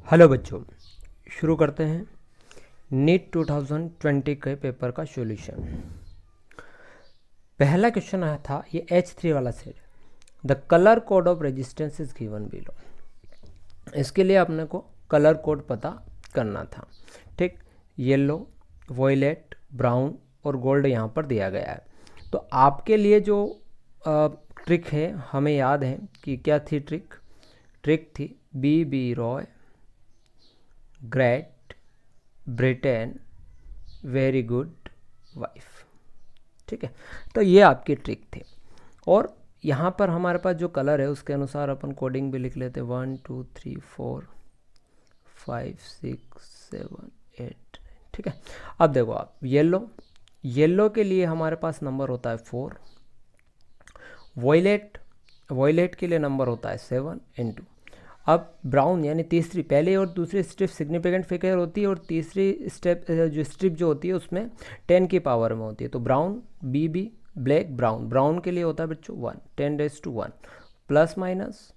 Hello बच्चों, शुरू करते हैं नीट 2020 के पेपर का सॉल्यूशन। पहला क्वेश्चन आया था ये H3 वाला set. The colour code of resistance is given below. इसके लिए अपने को कलर कोड पता करना था। ठीक, येलो, वॉयलेट, ब्राउन और गोल्ड यहाँ पर दिया गया है। तो आपके लिए जो ट्रिक है, हमें याद है कि क्या थी ट्रिक थी B Roy, Great Britain, very good wife. ठीक है, तो ये आपकी ट्रिक थी। और यहाँ पर हमारे पास जो कलर है उसके अनुसार अपन कोडिंग भी लिख लेते 1 2 3 4 5 6 7 8। ठीक है, अब देखो आप येलो के लिए हमारे पास नंबर होता है 4। वॉयलेट के लिए नंबर होता है 7 इंटू। अब ब्राउन यानी तीसरी, पहले और दूसरी स्ट्रिप सिग्निफिकेंट फिगर होती है और तीसरी स्ट्रिप जो होती है उसमें 10 की पावर में होती है। तो ब्राउन बी ब्लैक ब्राउन के लिए होता है बच्चों 1 10⁻⁴ प्लस माइनस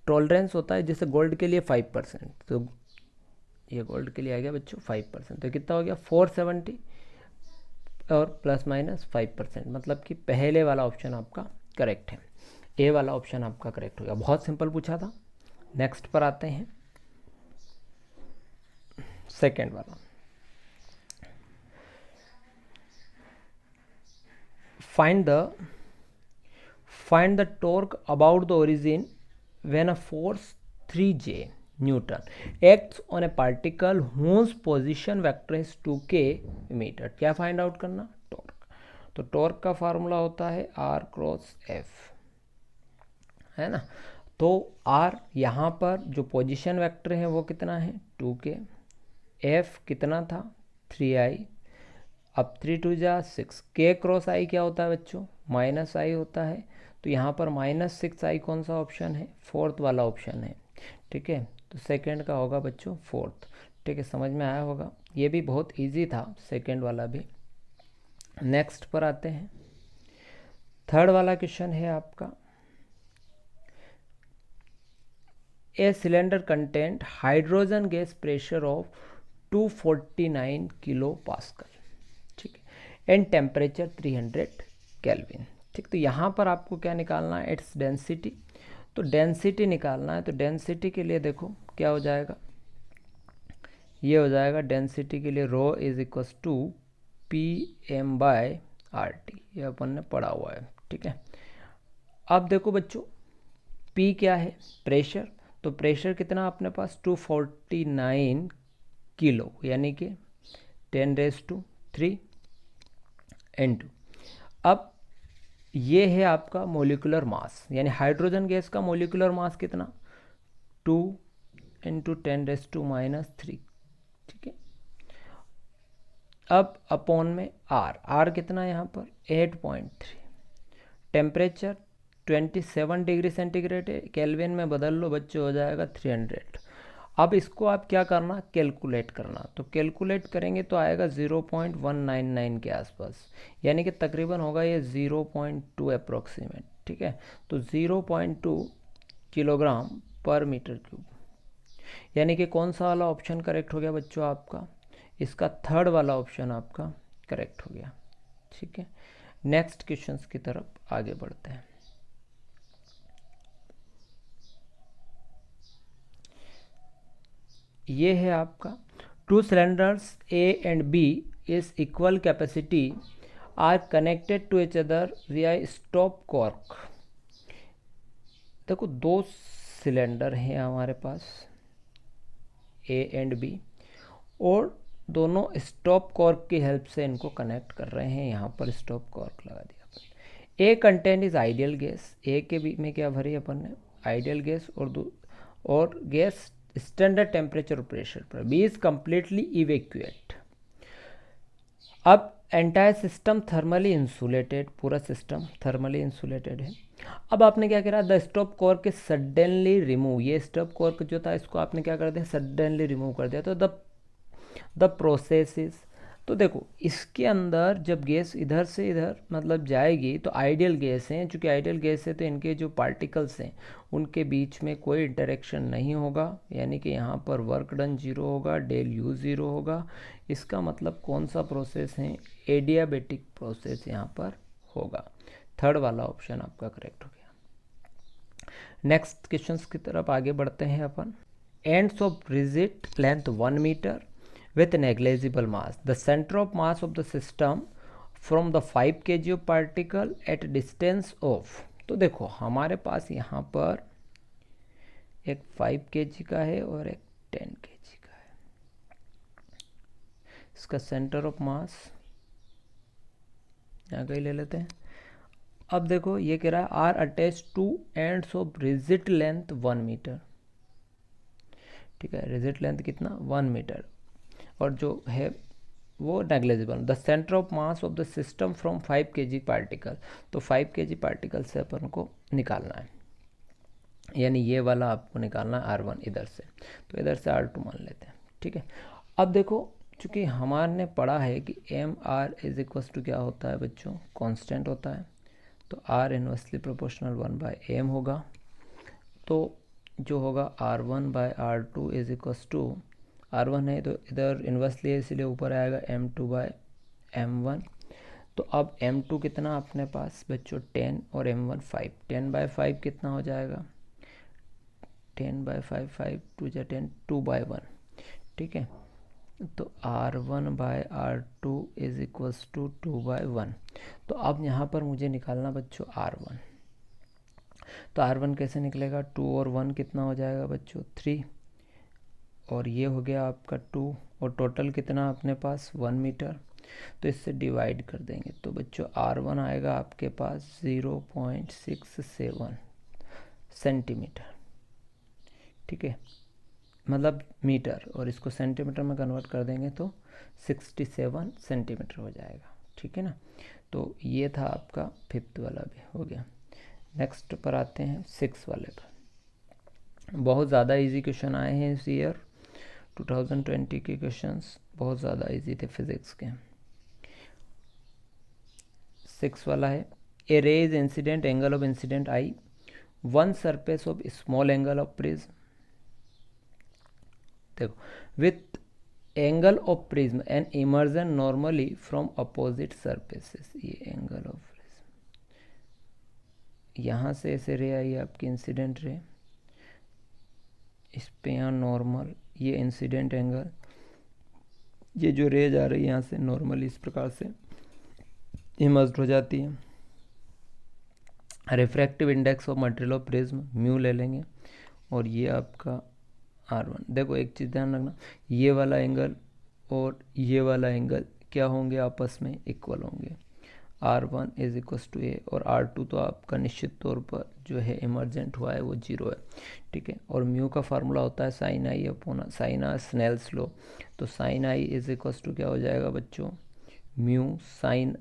टॉलरेंस होता है जैसे गोल्ड के लिए 5%। तो ये गोल्ड के लिए आ गया बच्चों 5%। तो कितना हो गया 470 और प्लस माइनस 5%, मतलब कि पहले वाला ऑप्शन आपका करेक्ट है। ए वाला ऑप्शन आपका करेक्ट हो गया। बहुत सिंपल पूछा था। नेक्स्ट पर आते हैं, सेकेंड वाला। Find the torque about the origin when a force 3J newton acts on a particle whose position vector is 2k metre. क्या फाइंड आउट करना? टॉर्क। तो टॉर्क का फार्मूला होता है R क्रॉस F, है ना। तो R यहाँ पर जो पोजीशन वेक्टर है वो कितना है 2k, F कितना था 3i, अब 3 2 जा 6, k क्रॉस i क्या होता है बच्चों -i होता है। तो यहाँ पर -6i कौन सा ऑप्शन है? फोर्थ वाला ऑप्शन है। ठीक है, तो सेकंड का होगा बच्चों फोर्थ। ठीक है, समझ में आया होगा। ये भी बहुत इजी था सेकंड वाला भी। नेक्स्ट पर आते हैं, थर्ड वाला क्वेश्चन है आपका। A cylinder contained hydrogen gas pressure of 249 kilopascal, ठीक है, एंड टेम्परेचर 300 केल्विन। ठीक, तो यहाँ पर आपको क्या निकालना है? Its density. तो डेंसिटी निकालना है। तो डेंसिटी के लिए देखो क्या हो जाएगा, ये हो जाएगा डेंसिटी के लिए रो इज इक्वस टू PM/RT। ये अपन ने पढ़ा हुआ है। ठीक है, अब देखो बच्चों P क्या है? प्रेशर। तो प्रेशर कितना अपने पास 249 किलो, यानी कि 10⁻³ N2। अब ये है आपका मोलिकुलर मास, यानी हाइड्रोजन गैस का मोलिकुलर मास कितना 2 × 10⁻⁻3। ठीक है, अब अपॉन में R कितना यहाँ पर 8.3। टेम्परेचर 27 डिग्री सेंटीग्रेड है, केल्विन में बदल लो बच्चों हो जाएगा 300। अब इसको आप क्या करना? कैलकुलेट करना। तो कैलकुलेट करेंगे तो आएगा 0.199 के आसपास, यानी कि तकरीबन होगा ये 0.2 अप्रोक्सीमेट। ठीक है, तो 0.2 किलोग्राम पर मीटर क्यूब, यानी कि कौन सा वाला ऑप्शन करेक्ट हो गया बच्चों आपका? इसका थर्ड वाला ऑप्शन आपका करेक्ट हो गया। ठीक है, नेक्स्ट क्वेश्चंस की तरफ आगे बढ़ते हैं। ये है आपका 2 cylinders A and B is equal capacity are connected to each other via stop cork। देखो 2 सिलेंडर हैं हमारे पास A and B, और दोनों स्टॉप कॉर्क की हेल्प से इनको कनेक्ट कर रहे हैं। यहाँ पर स्टॉप कॉर्क लगा दिया अपन। A content is ideal gas. A के बीच में क्या भरी अपन ने? Ideal gas. और गैस स्टैंडर्ड टेम्परेचर और प्रेशर पर। B is completely evacuate. अब एंटायर सिस्टम थर्मली इंसुलेटेड, पूरा सिस्टम थर्मली इंसुलेटेड है। अब आपने क्या करा? द स्टॉप कॉर्क के सडनली रिमूव। ये स्टॉप कॉर्क जो था इसको आपने क्या कर दिया? सडनली रिमूव कर दिया। तो द प्रोसेस इज तो देखो इसके अंदर जब गैस इधर से इधर मतलब जाएगी तो आइडियल गैस हैं, चूँकि आइडियल गैस है तो इनके जो पार्टिकल्स हैं उनके बीच में कोई इंटरेक्शन नहीं होगा, यानी कि यहाँ पर वर्क डन जीरो होगा, डेल यू ज़ीरो होगा। इसका मतलब कौन सा प्रोसेस है, एडियाबेटिक प्रोसेस यहाँ पर होगा। थर्ड वाला ऑप्शन आपका करेक्ट हो गया। नेक्स्ट क्वेश्चंस की तरफ आगे बढ़ते हैं अपन। Ends of rigid length 1 metre with negligible mass. The center of mass of the system from the 5 kg of particle at distance of, तो देखो हमारे पास यहाँ पर एक 5 kg का है और एक 10 kg का है। इसका सेंटर ऑफ मास यहाँ कहीं ले लेते हैं। अब देखो ये कह रहा है are attach to ends of rigid length 1 मीटर, ठीक है। रिजिड लेंथ कितना 1 मीटर और जो है वो negligible. The centre of mass of the system from 5 kg particle, तो 5 kg पार्टिकल से अपन को निकालना है, यानी ये वाला आपको निकालना है R1 इधर से, तो इधर से R2 मान लेते हैं, ठीक है। अब देखो चूँकि हमारे पढ़ा है कि M R is equals to क्या होता है बच्चों, कांस्टेंट होता है, तो R इनवर्सली प्रोपोर्शनल 1/m होगा। तो जो होगा R1/R2 is equals to, R1 है तो इधर इन्वर्सली है इसलिए ऊपर आएगा M2/M1। तो अब M2 कितना अपने पास बच्चों 10 और M1 5, 10/5 कितना हो जाएगा 10/5, 5 2 जा 10, 2/1, ठीक है। तो R1/R2 इज इक्वल्स टू 2/1। तो अब यहाँ पर मुझे निकालना बच्चों R1, तो R1 कैसे निकलेगा, 2 और 1 कितना हो जाएगा बच्चों 3, और ये हो गया आपका 2, और टोटल कितना अपने पास 1 मीटर, तो इससे डिवाइड कर देंगे तो बच्चों R1 आएगा आपके पास 0.67 सेंटीमीटर, ठीक है, मतलब मीटर, और इसको सेंटीमीटर में कन्वर्ट कर देंगे तो 67 सेंटीमीटर हो जाएगा, ठीक है ना। तो ये था आपका 5th वाला भी हो गया। नेक्स्ट पर आते हैं 6 वाले पर। बहुत ज़्यादा इजी क्वेश्चन आए हैं इस ईयर, 2020 के क्वेश्चंस बहुत ज़्यादा इजी थे फिजिक्स के। 6 वाला है, a ray is incident angle of incident I, one surface of small angle of prism, देखो with angle of prism and emergence normally from opposite surfaces, ये एंगल ऑफ प्रिज्म, यहाँ से ऐसे रे आई आपकी इंसिडेंट रे, इस पे यहाँ नॉर्मल, ये इंसिडेंट एंगल, ये जो रे जा रही है यहाँ से नॉर्मली इस प्रकार से इमर्ज्ड हो जाती है। Refractive index of material of prism mu ले लेंगे, और ये आपका R1। देखो एक चीज़ ध्यान रखना, ये वाला एंगल और ये वाला एंगल क्या होंगे, आपस में इक्वल होंगे। R1 इज इक्वल्स टू ए, और R2 तो आपका निश्चित तौर पर जो है इमर्जेंट हुआ है वो 0 है, ठीक है। और म्यू का फार्मूला होता है sine I upon sine R, Snell's law, तो sine I is equals to क्या हो जाएगा बच्चों, म्यू साइन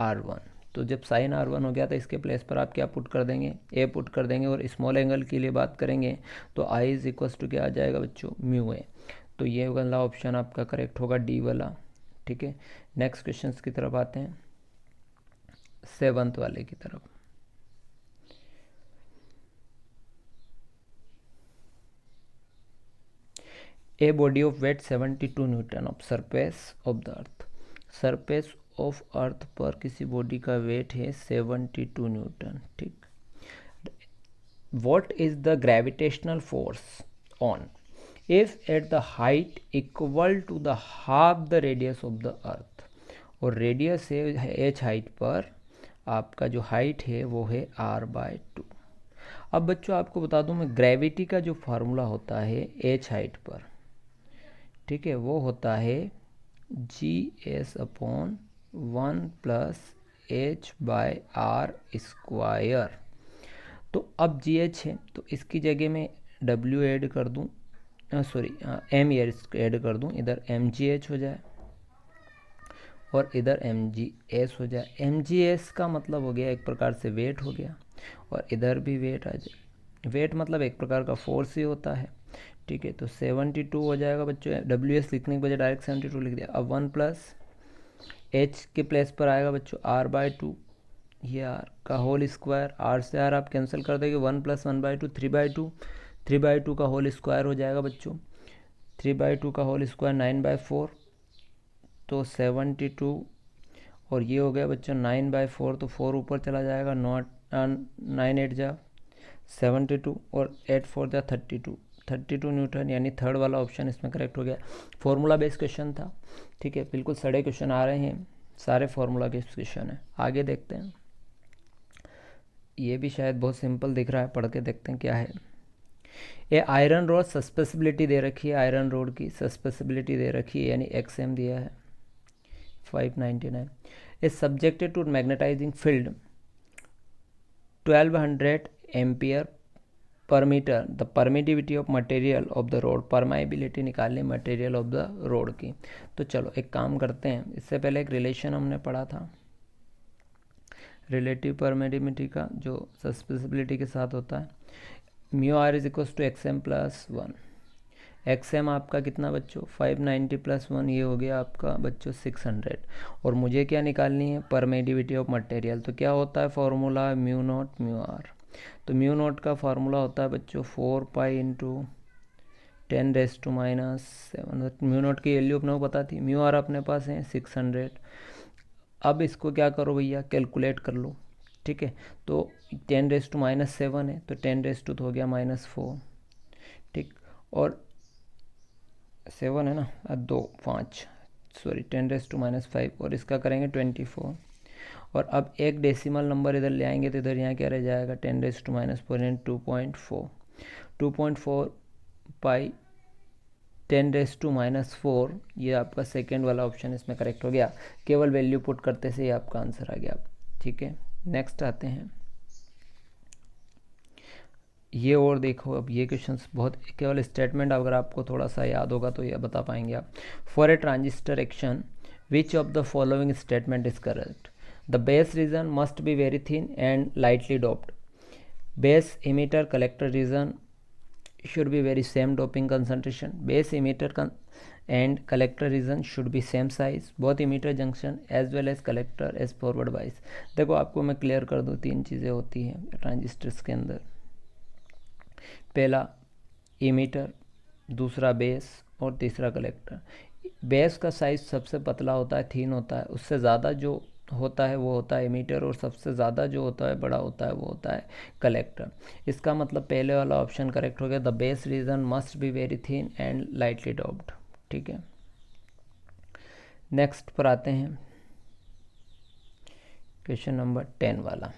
R1। तो जब साइन R1 हो गया तो इसके प्लेस पर आप क्या पुट कर देंगे, ए पुट कर देंगे, और स्मॉल एंगल के लिए बात करेंगे तो आई इज इक्वल्स टू क्या आ जाएगा बच्चों, म्यू ए। तो ये वाला ऑप्शन आपका करेक्ट होगा, डी वाला, ठीक है। नेक्स्ट क्वेश्चन की तरफ आते हैं, 7th वाले की तरफ। A body of weight 72 newton of surface of the earth, surface of earth पर किसी बॉडी का वेट है 72 न्यूटन, ठीक। What is the gravitational force on if at the height equal to the half the radius of the earth, और radius है H height पर, आपका जो हाइट है वो है R/2। अब बच्चों आपको बता दूं मैं, ग्रेविटी का जो फार्मूला होता है एच हाइट पर, ठीक है, वो होता है Gs/1 + h/r²। तो अब GH है तो इसकी जगह में W ऐड कर दूं, सॉरी M ऐड कर दूं, इधर mgh हो जाए और इधर mgs हो जाए। mgs का मतलब हो गया एक प्रकार से वेट हो गया, और इधर भी वेट आ जाए। वेट मतलब एक प्रकार का फोर्स ही होता है, ठीक है, तो 72 हो जाएगा बच्चों। WS लिखने के बजाय डायरेक्ट 72 लिख दिया। अब 1 प्लस H के प्लेस पर आएगा बच्चों R/2, ये R का होल स्क्वायर, R से R आप कैंसिल कर देंगे, 1 प्लस 1/2 3/2, 3/2 का होल स्क्वायर हो जाएगा बच्चों, 3/2 का होल स्क्वायर 9/4, तो 72, और ये हो गया बच्चों 9/4, तो 4 ऊपर चला जाएगा, 9 8 जा 72 और 8 4 जा 32 न्यूटन, यानी थर्ड वाला ऑप्शन इसमें करेक्ट हो गया। फॉर्मूला बेस्ड क्वेश्चन था, ठीक है, बिल्कुल सड़े क्वेश्चन आ रहे हैं, सारे फॉर्मूला बेस्ड क्वेश्चन है। आगे देखते हैं, ये भी शायद बहुत सिंपल दिख रहा है, पढ़ के देखते हैं क्या है। ये आयरन रोड सस्पेसिबिलिटी दे रखी है, आयरन रोड की सस्पेसिबिलिटी दे रखी है, यानी XM दिया है 599, is subjected to magnetising field 1200 ampere per metre, the permittivity of material of the rod, permeability निकालनी मटेरियल ऑफ द रोड की। तो चलो एक काम करते हैं, इससे पहले एक रिलेशन हमने पढ़ा था रिलेटिव परमिटिविटी का, जो सस्पेसिबिलिटी के साथ होता है, mu R is equal to XM plus 1। XM आपका कितना बच्चों 590 प्लस 1, ये हो गया आपका बच्चों 600, और मुझे क्या निकालनी है परमिटिविटी ऑफ मटेरियल। तो क्या होता है formula, mu naught mu R. तो म्यू नॉट का फार्मूला होता है बच्चों 4 पाई इंटू 10⁻⁷। म्यू नॉट की वैल्यू अपने को पता थी, म्यू आर अपने पास है 600। अब इसको क्या करो भैया, कैलकुलेट कर लो, ठीक है। तो 10⁻⁷ है, तो 10 तो हो गया -4, ठीक, और 7 है ना, 2 5 सॉरी 10⁻⁵, और इसका करेंगे 24, और अब एक डेसिमल नंबर इधर ले आएंगे तो इधर यहाँ क्या रह जाएगा 10⁻⁴ यानी 2.4 पाई 10⁻⁴, ये आपका सेकेंड वाला ऑप्शन इसमें करेक्ट हो गया, केवल वैल्यू पुट करते से ही आपका आंसर आ गया, ठीक है। नेक्स्ट आते हैं, ये और देखो, अब ये क्वेश्चंस बहुत, केवल स्टेटमेंट अगर आपको थोड़ा सा याद होगा तो ये बता पाएंगे आप। For a transistor action which of the following statement is correct, the base reason must be very thin and lightly doped, base emitter collector region should be very same doping concentration, base emitter and collector region should be same size, both emitter junction as well as collector as forward bias। देखो आपको मैं clear कर दूँ, 3 चीज़ें होती हैं transistors के अंदर, पहला इमीटर, दूसरा बेस और तीसरा कलेक्टर। बेस का साइज सबसे पतला होता है, थीन होता है, उससे ज़्यादा जो होता है वो होता है इमीटर, और सबसे ज़्यादा जो होता है बड़ा होता है वो होता है कलेक्टर। इसका मतलब पहले वाला ऑप्शन करेक्ट हो गया, the base reason must be very thin and lightly doped, ठीक है। नेक्स्ट पर आते हैं, क्वेश्चन नंबर 10 वाला,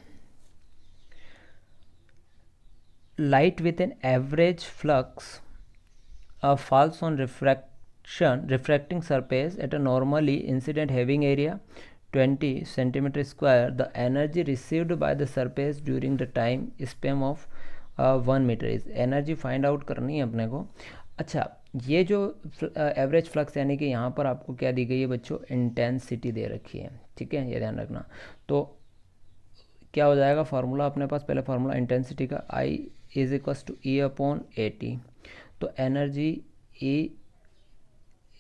light with an average flux falls on refracting surface at a normally incident having area 20 centimeter square, the energy received by the surface during the time span of 1 meter is, energy find out करनी है अपने को। अच्छा, ये जो average flux यानी कि यहाँ पर आपको क्या दी गई है बच्चों, इंटेंसिटी दे रखी है, ठीक है, ये ध्यान रखना। तो क्या हो जाएगा फार्मूला अपने पास, पहले फार्मूला इंटेंसिटी का I is equals to E/AT, तो energy E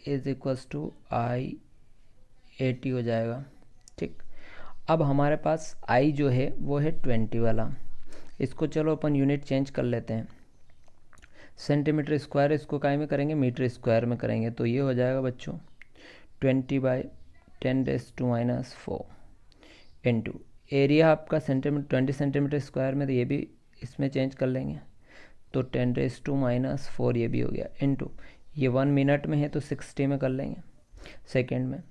is equals to I/AT हो जाएगा, ठीक। अब हमारे पास I जो है वो है 20 वाला, इसको चलो अपन यूनिट चेंज कर लेते हैं, सेंटीमीटर स्क्वायर, इसको काय में करेंगे, मीटर स्क्वायर में करेंगे, तो ये हो जाएगा बच्चों 20/10⁻⁴ इंटू एरिया आपका सेंटीमीटर 20 सेंटीमीटर स्क्वायर में, तो ये भी इसमें चेंज कर लेंगे, तो 10⁻⁴ ये भी हो गया, इंटू ये 1 मिनट में है तो 60 में कर लेंगे, सेकेंड में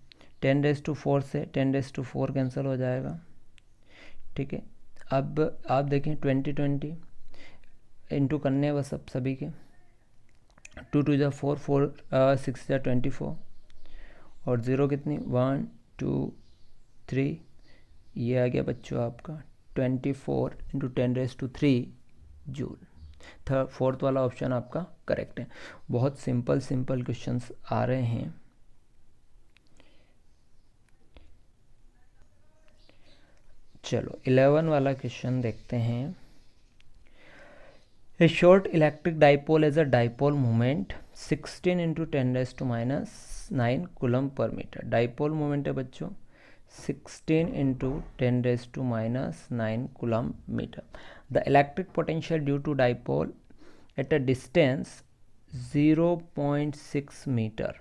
10⁻⁴ से 10⁻⁴ कैंसिल हो जाएगा, ठीक है। अब आप देखें 20 इंटू करने बस अब सभी के, 2 2 जा 4 4 6 जा 24, और 0 कितनी 1 2 3, ये आ गया बच्चों आपका 24 इंटू 10⁻³ जूल। फोर्थ वाला ऑप्शन आपका करेक्ट है। बहुत सिंपल क्वेश्चंस आ रहे हैं। चलो 11 वाला क्वेश्चन देखते हैं। A short electric dipole has a dipole moment 16 into 10⁻⁹ coulomb per metre. Dipole moment है बच्चों 16 into 10⁻⁹ coulomb metre. The electric potential due to dipole at a distance 0.6 metre.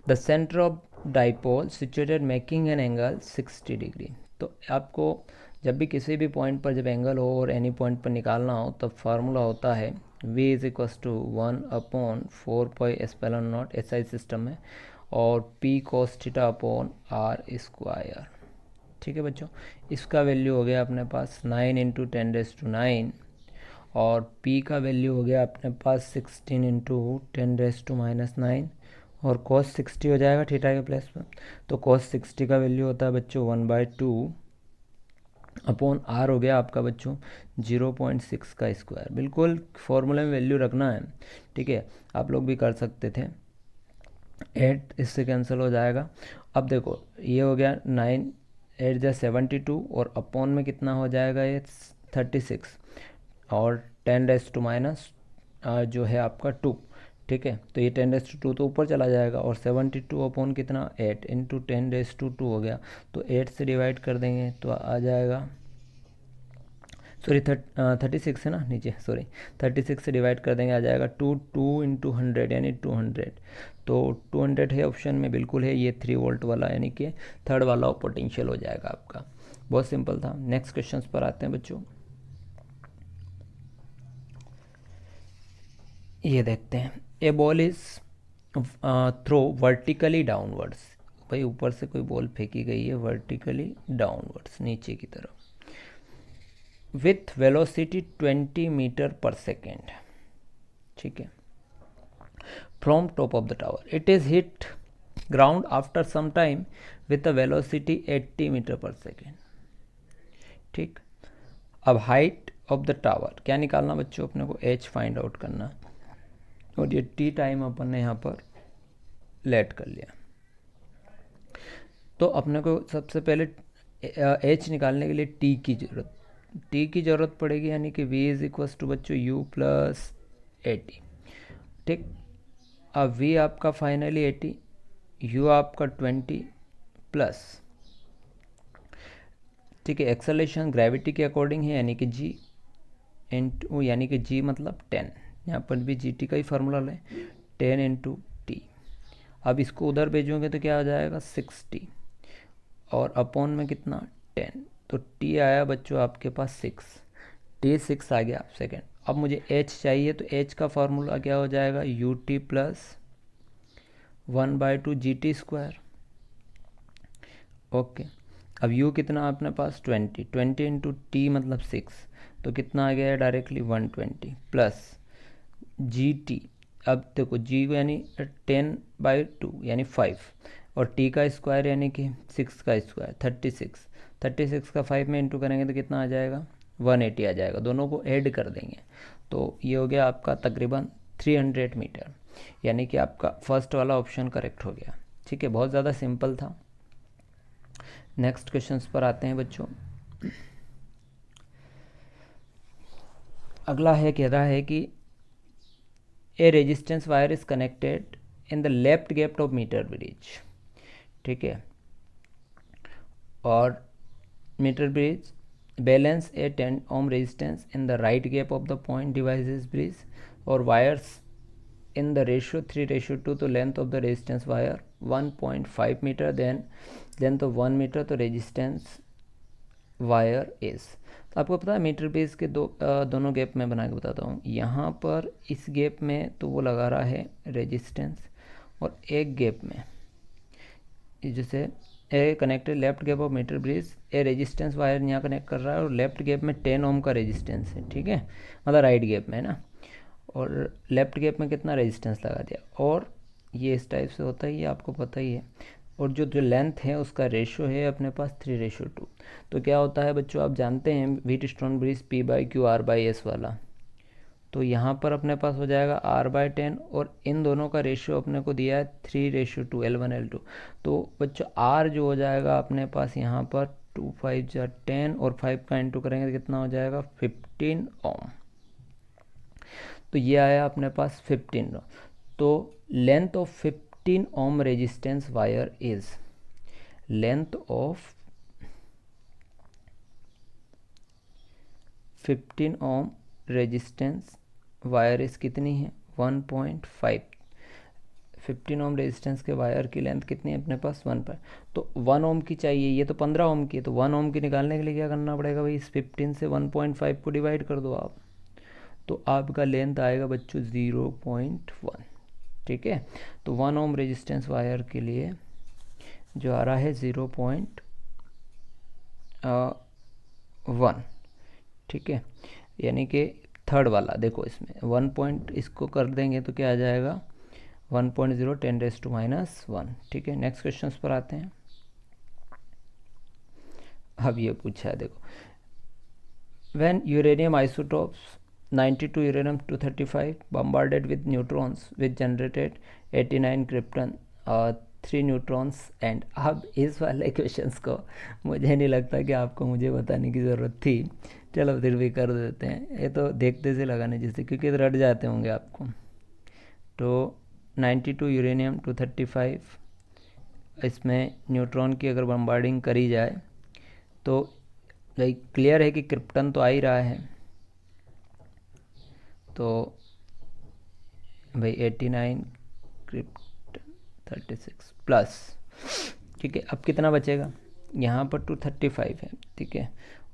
The centre of dipole situated making an angle 60 degree. तो आपको जब भी किसी भी point पर जब एंगल हो और एनी पॉइंट पर निकालना हो तब फार्मूला होता है v = 1/4πε0 SI सिस्टम में, और p cos θ/r²। ठीक है बच्चों, इसका वैल्यू हो गया अपने पास 9 इंटू 10⁹, और p का वैल्यू हो गया अपने पास 16 इंटू 10⁻⁹, और cos 60 हो जाएगा थीटा के प्लेस पर। तो cos 60 का वैल्यू होता है बच्चों 1/2/r हो गया आपका बच्चों 0.6 का स्क्वायर। बिल्कुल फॉर्मूले में वैल्यू रखना है, ठीक है, आप लोग भी कर सकते थे। 8 इससे कैंसिल हो जाएगा। अब देखो ये हो गया 9, 8 × 72, और अपॉन में कितना हो जाएगा ये 36, और 10⁻⁻ जो है आपका 2। ठीक है, तो ये 10⁻² तो ऊपर चला जाएगा, और 72 अपॉन कितना 8 इंटू 10⁻² हो गया। तो 8 से डिवाइड कर देंगे तो आ जाएगा, सॉरी 36 है ना नीचे, सॉरी 36 से डिवाइड कर देंगे आ जाएगा 2 इंटू 100 यानी 200। तो 200 है ऑप्शन में, बिल्कुल है, ये 3 वोल्ट वाला यानी कि थर्ड वाला पोटेंशियल हो जाएगा आपका। बहुत सिंपल था। नेक्स्ट क्वेश्चन पर आते हैं बच्चों। ये देखते हैं, a ball is throw vertically downwards. भाई ऊपर से कोई बॉल फेंकी गई है वर्टिकली डाउनवर्ड्स नीचे की तरफ, with velocity 20 metre per second. ठीक है, from top of the tower it is hit ground after some time with a velocity 80 metre per second. ठीक, अब हाइट ऑफ द टावर क्या निकालना बच्चों, अपने को h फाइंड आउट करना, और ये t टाइम अपन ने यहाँ पर लेट कर लिया। तो अपने को सबसे पहले h निकालने के लिए t की ज़रूरत पड़ेगी, यानी कि v = बच्चों u + 80। ठीक, अब v आपका फाइनली 80, u आपका 20 प्लस, ठीक है, एक्सेलरेशन ग्रेविटी के अकॉर्डिंग है यानी कि g इंटू, यानी कि g मतलब 10, यहाँ पर भी gt का ही फार्मूला लें 10 इंटू टी। अब इसको उधर भेजोगे तो क्या हो जाएगा 60, और अपॉन में कितना 10, तो t आया बच्चों आपके पास 6, t 6 आ गया सेकेंड। अब मुझे h चाहिए, तो h का फार्मूला क्या हो जाएगा ut + 1/2 GT²। ओके, अब u कितना अपने पास 20 इंटू टी मतलब 6, तो कितना आ गया है डायरेक्टली 120 प्लस GT। अब देखो g को यानी 10/2 यानी 5, और t का स्क्वायर यानी कि 6 का स्क्वायर 36 का 5 में इंटू करेंगे तो कितना आ जाएगा 180 आ जाएगा। दोनों को ऐड कर देंगे तो ये हो गया आपका तकरीबन 300 मीटर, यानी कि आपका फर्स्ट वाला ऑप्शन करेक्ट हो गया। ठीक है, बहुत ज़्यादा सिंपल था। नेक्स्ट क्वेश्चंस पर आते हैं बच्चों। अगला है, कह रहा है कि a resistance wire is connected in the left gap of metre bridge. ठीक है, और metre bridge balance a 10 ohm resistance in the right gap of the point devices bridge, और वायर्स in the ratio 3:2 तो length of the resistance wire 1.5 metre, then length of 1 metre, तो resistance wire is. तो आपको पता है metre base के दोनों gap में बना के बताता हूँ। यहाँ पर इस गैप में तो वो लगा रहा है रेजिस्टेंस, और एक गैप में जैसे a connected left gap of metre bridge, a resistance wire यहाँ कनेक्ट कर रहा है, और लेफ्ट गैप में 10 ohm का रेजिस्टेंस है। ठीक है, मतलब राइट गैप में है ना, और लेफ्ट गैप में कितना रेजिस्टेंस लगा दिया, और ये इस टाइप से होता ही है, आपको पता ही है। और जो लेंथ है उसका रेशो है अपने पास 3:2। तो क्या होता है बच्चों, आप जानते हैं व्हीटस्टोन ब्रिज P/Q R/S वाला, तो यहाँ पर अपने पास हो जाएगा R/10, और इन दोनों का रेशियो अपने को दिया है 3:2 L1L2। तो बच्चों R जो हो जाएगा अपने पास यहाँ पर 2 5 10, और 5 का इंटू करेंगे तो कितना हो जाएगा 15 ohm। तो ये आया अपने पास 15। तो length of 15 ohm resistance wire is, length of 15 ohm resistance wire इस कितनी है 1.5। 15 ओम रेजिस्टेंस के वायर की लेंथ कितनी है अपने पास 1 पर, तो 1 ओम की चाहिए, ये तो 15 ओम की है, तो 1 ओम की निकालने के लिए क्या करना पड़ेगा भाई, इस 15 से 1.5 को डिवाइड कर दो आप, तो आपका लेंथ आएगा बच्चों 0.1। ठीक है, तो 1 ओम रेजिस्टेंस वायर के लिए जो आ रहा है 0.1। ठीक है, यानी कि थर्ड वाला देखो, इसमें 1 पॉइंट इसको कर देंगे तो क्या आ जाएगा 1.0 10⁻⁻1। ठीक है, नेक्स्ट क्वेश्चन पर आते हैं। अब ये पूछा है देखो, when uranium isotopes 92 uranium 235 bombarded with neutrons which generated 89 krypton 3 neutrons and. अब इस वाले क्वेश्चंस को मुझे नहीं लगता कि आपको मुझे बताने की ज़रूरत थी, चलो फिर भी कर देते हैं, ये तो देखते से लगाने जैसे, क्योंकि रट जाते होंगे आपको। तो 92 यूरेनियम 235, इसमें न्यूट्रॉन की अगर बम्बार्डिंग करी जाए तो भाई क्लियर है कि क्रिप्टन तो आ ही रहा है, तो भाई 89 क्रिप्टन 36 प्लस। ठीक है, अब कितना बचेगा, यहाँ पर 235 है। ठीक है,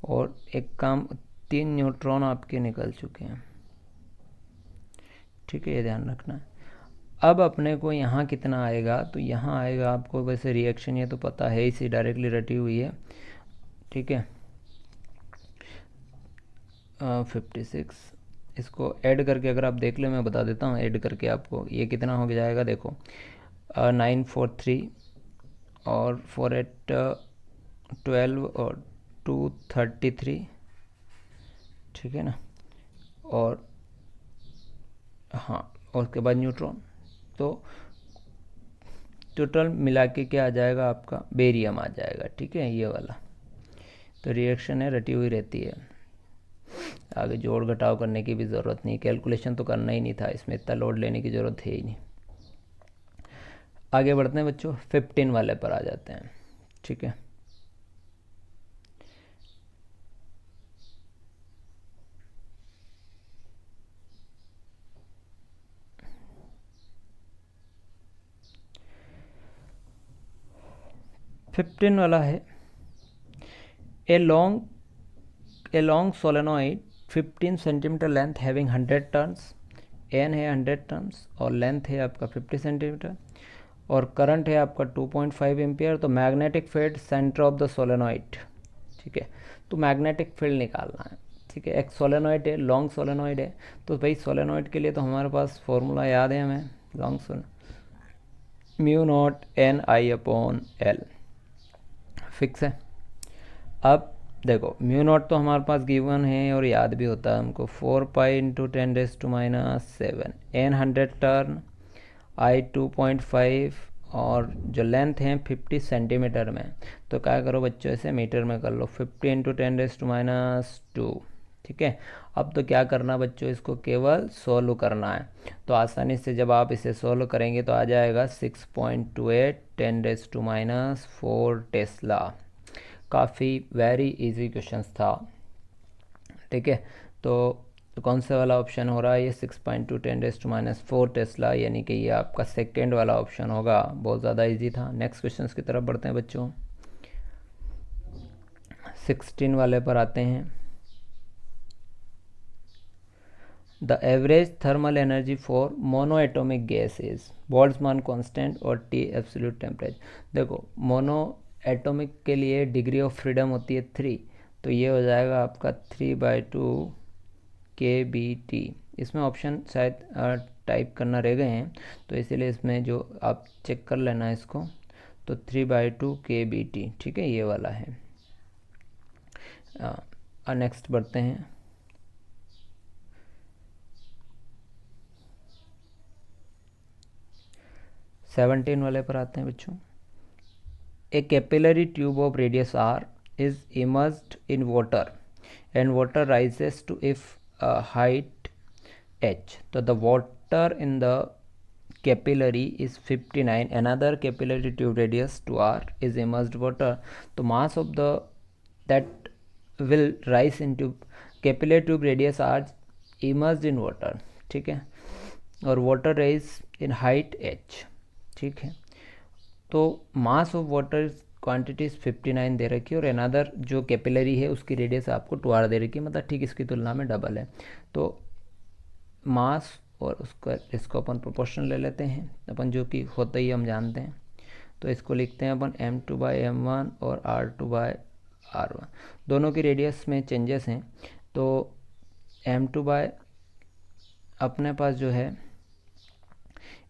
और एक काम 3 न्यूट्रॉन आपके निकल चुके हैं। ठीक है, ये ध्यान रखना। अब अपने को यहाँ कितना आएगा, तो यहाँ आएगा आपको, वैसे रिएक्शन ये तो पता है, इसी डायरेक्टली रटी हुई है। ठीक है, 56 इसको ऐड करके अगर आप देख ले, मैं बता देता हूँ ऐड करके आपको, ये कितना हो जाएगा देखो 943 और 4 8 12 और 233। ठीक है ना, और हाँ, और उसके बाद न्यूट्रॉन, तो टोटल मिला के क्या आ जाएगा आपका, बेरियम आ जाएगा। ठीक है, ये वाला तो रिएक्शन है रटी हुई रहती है, आगे जोड़ घटाव करने की भी ज़रूरत नहीं, कैलकुलेशन तो करना ही नहीं था, इसमें इतना लोड लेने की ज़रूरत है ही नहीं। आगे बढ़ते हैं बच्चों, 15 वाले पर आ जाते हैं। ठीक है, फिफ्टीन वाला है, a long solenoid 15 centimetre length having 100 turns, N है 100 टर्न्स और लेंथ है आपका 50 सेंटीमीटर और करंट है आपका 2.5 एम्पियर। तो magnetic field centre of the solenoid. ठीक है, तो मैग्नेटिक फील्ड निकालना है। ठीक है, एक सोलेनॉइड है, लॉन्ग सोलेनॉइड है, तो भाई सोलेनॉइड के लिए तो हमारे पास फॉर्मूला याद है हमें, long solenoid mu not an I upon L fix है। अब देखो म्यू नॉट तो हमारे पास गिवन है और याद भी होता है हमको, 4 पाई इंटू 10⁻⁷, एन 100 टर्न, आई 2.5 और जो लेंथ है 50 सेंटीमीटर में, तो क्या करो बच्चों इसे मीटर में कर लो, 50 इंटू 10⁻²। ठीक है, अब तो क्या करना बच्चों, इसको केवल सोल्व करना है, तो आसानी से जब आप इसे सोल्व करेंगे तो आ जाएगा 6.28 10⁻⁴ टेस्ला। काफ़ी वेरी इजी क्वेश्चंस था। ठीक है, तो कौन सा वाला ऑप्शन हो रहा है, ये 6.2 10⁻⁴ टेस्ला, यानी कि ये आपका सेकेंड वाला ऑप्शन होगा। बहुत ज़्यादा इजी था। नेक्स्ट क्वेश्चंस की तरफ बढ़ते हैं बच्चों, 16 वाले पर आते हैं। The average thermal energy for mono atomic gas is, Boltzmann constant और टी एब्सोल्यूट टेम्परेचर। देखो मोनो एटॉमिक के लिए डिग्री ऑफ फ्रीडम होती है 3, तो ये हो जाएगा आपका 3/2 kBT। इसमें ऑप्शन शायद टाइप करना रह गए हैं, तो इसीलिए इसमें जो आप चेक कर लेना इसको, तो 3/2 kBT। ठीक है, ये वाला है। नेक्स्ट बढ़ते हैं, सेवनटीन वाले पर आते हैं बच्चों। A capillary tube of radius r is immersed in water and water rises to its height H. So the water in the capillary is 59. Another capillary tube radius 2r is immersed water. तो mass of the that will rise into capillary tube radius are immersed in water. ठीक है, और water rise in height h. ठीक है, तो mass of water quantity 59 दे रखी है और अनदर जो कैपिलरी है उसकी रेडियस आपको 2r दे रखी है, मतलब ठीक इसकी तुलना में डबल है। तो मास और उसका इसको अपन प्रोपोर्शनल ले लेते हैं अपन, जो कि होता ही हम जानते हैं। तो इसको लिखते हैं अपन m2/m1 और r2/r1, दोनों की रेडियस में चेंजेस हैं। तो m2 अपने पास जो है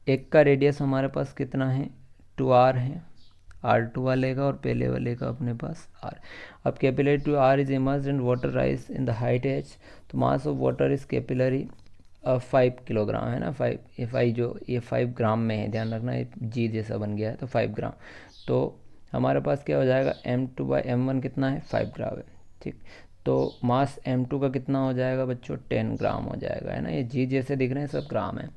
एक का रेडियस हमारे पास कितना है 2r है, r2 वाले का और पहले वाले का अपने पास r। अब capillary to r is immersed in water rise in the height h। तो mass of water is capillary 5 kilogram है ना, 5 ग्राम में है, ध्यान रखना ये जी जैसा बन गया है तो 5 ग्राम। तो हमारे पास क्या हो जाएगा m2/m1 कितना है 5 ग्राम है। ठीक, तो मास m2 का कितना हो जाएगा बच्चों 10 ग्राम हो जाएगा, है ना, ये जी जैसे दिख रहे हैं सब ग्राम है।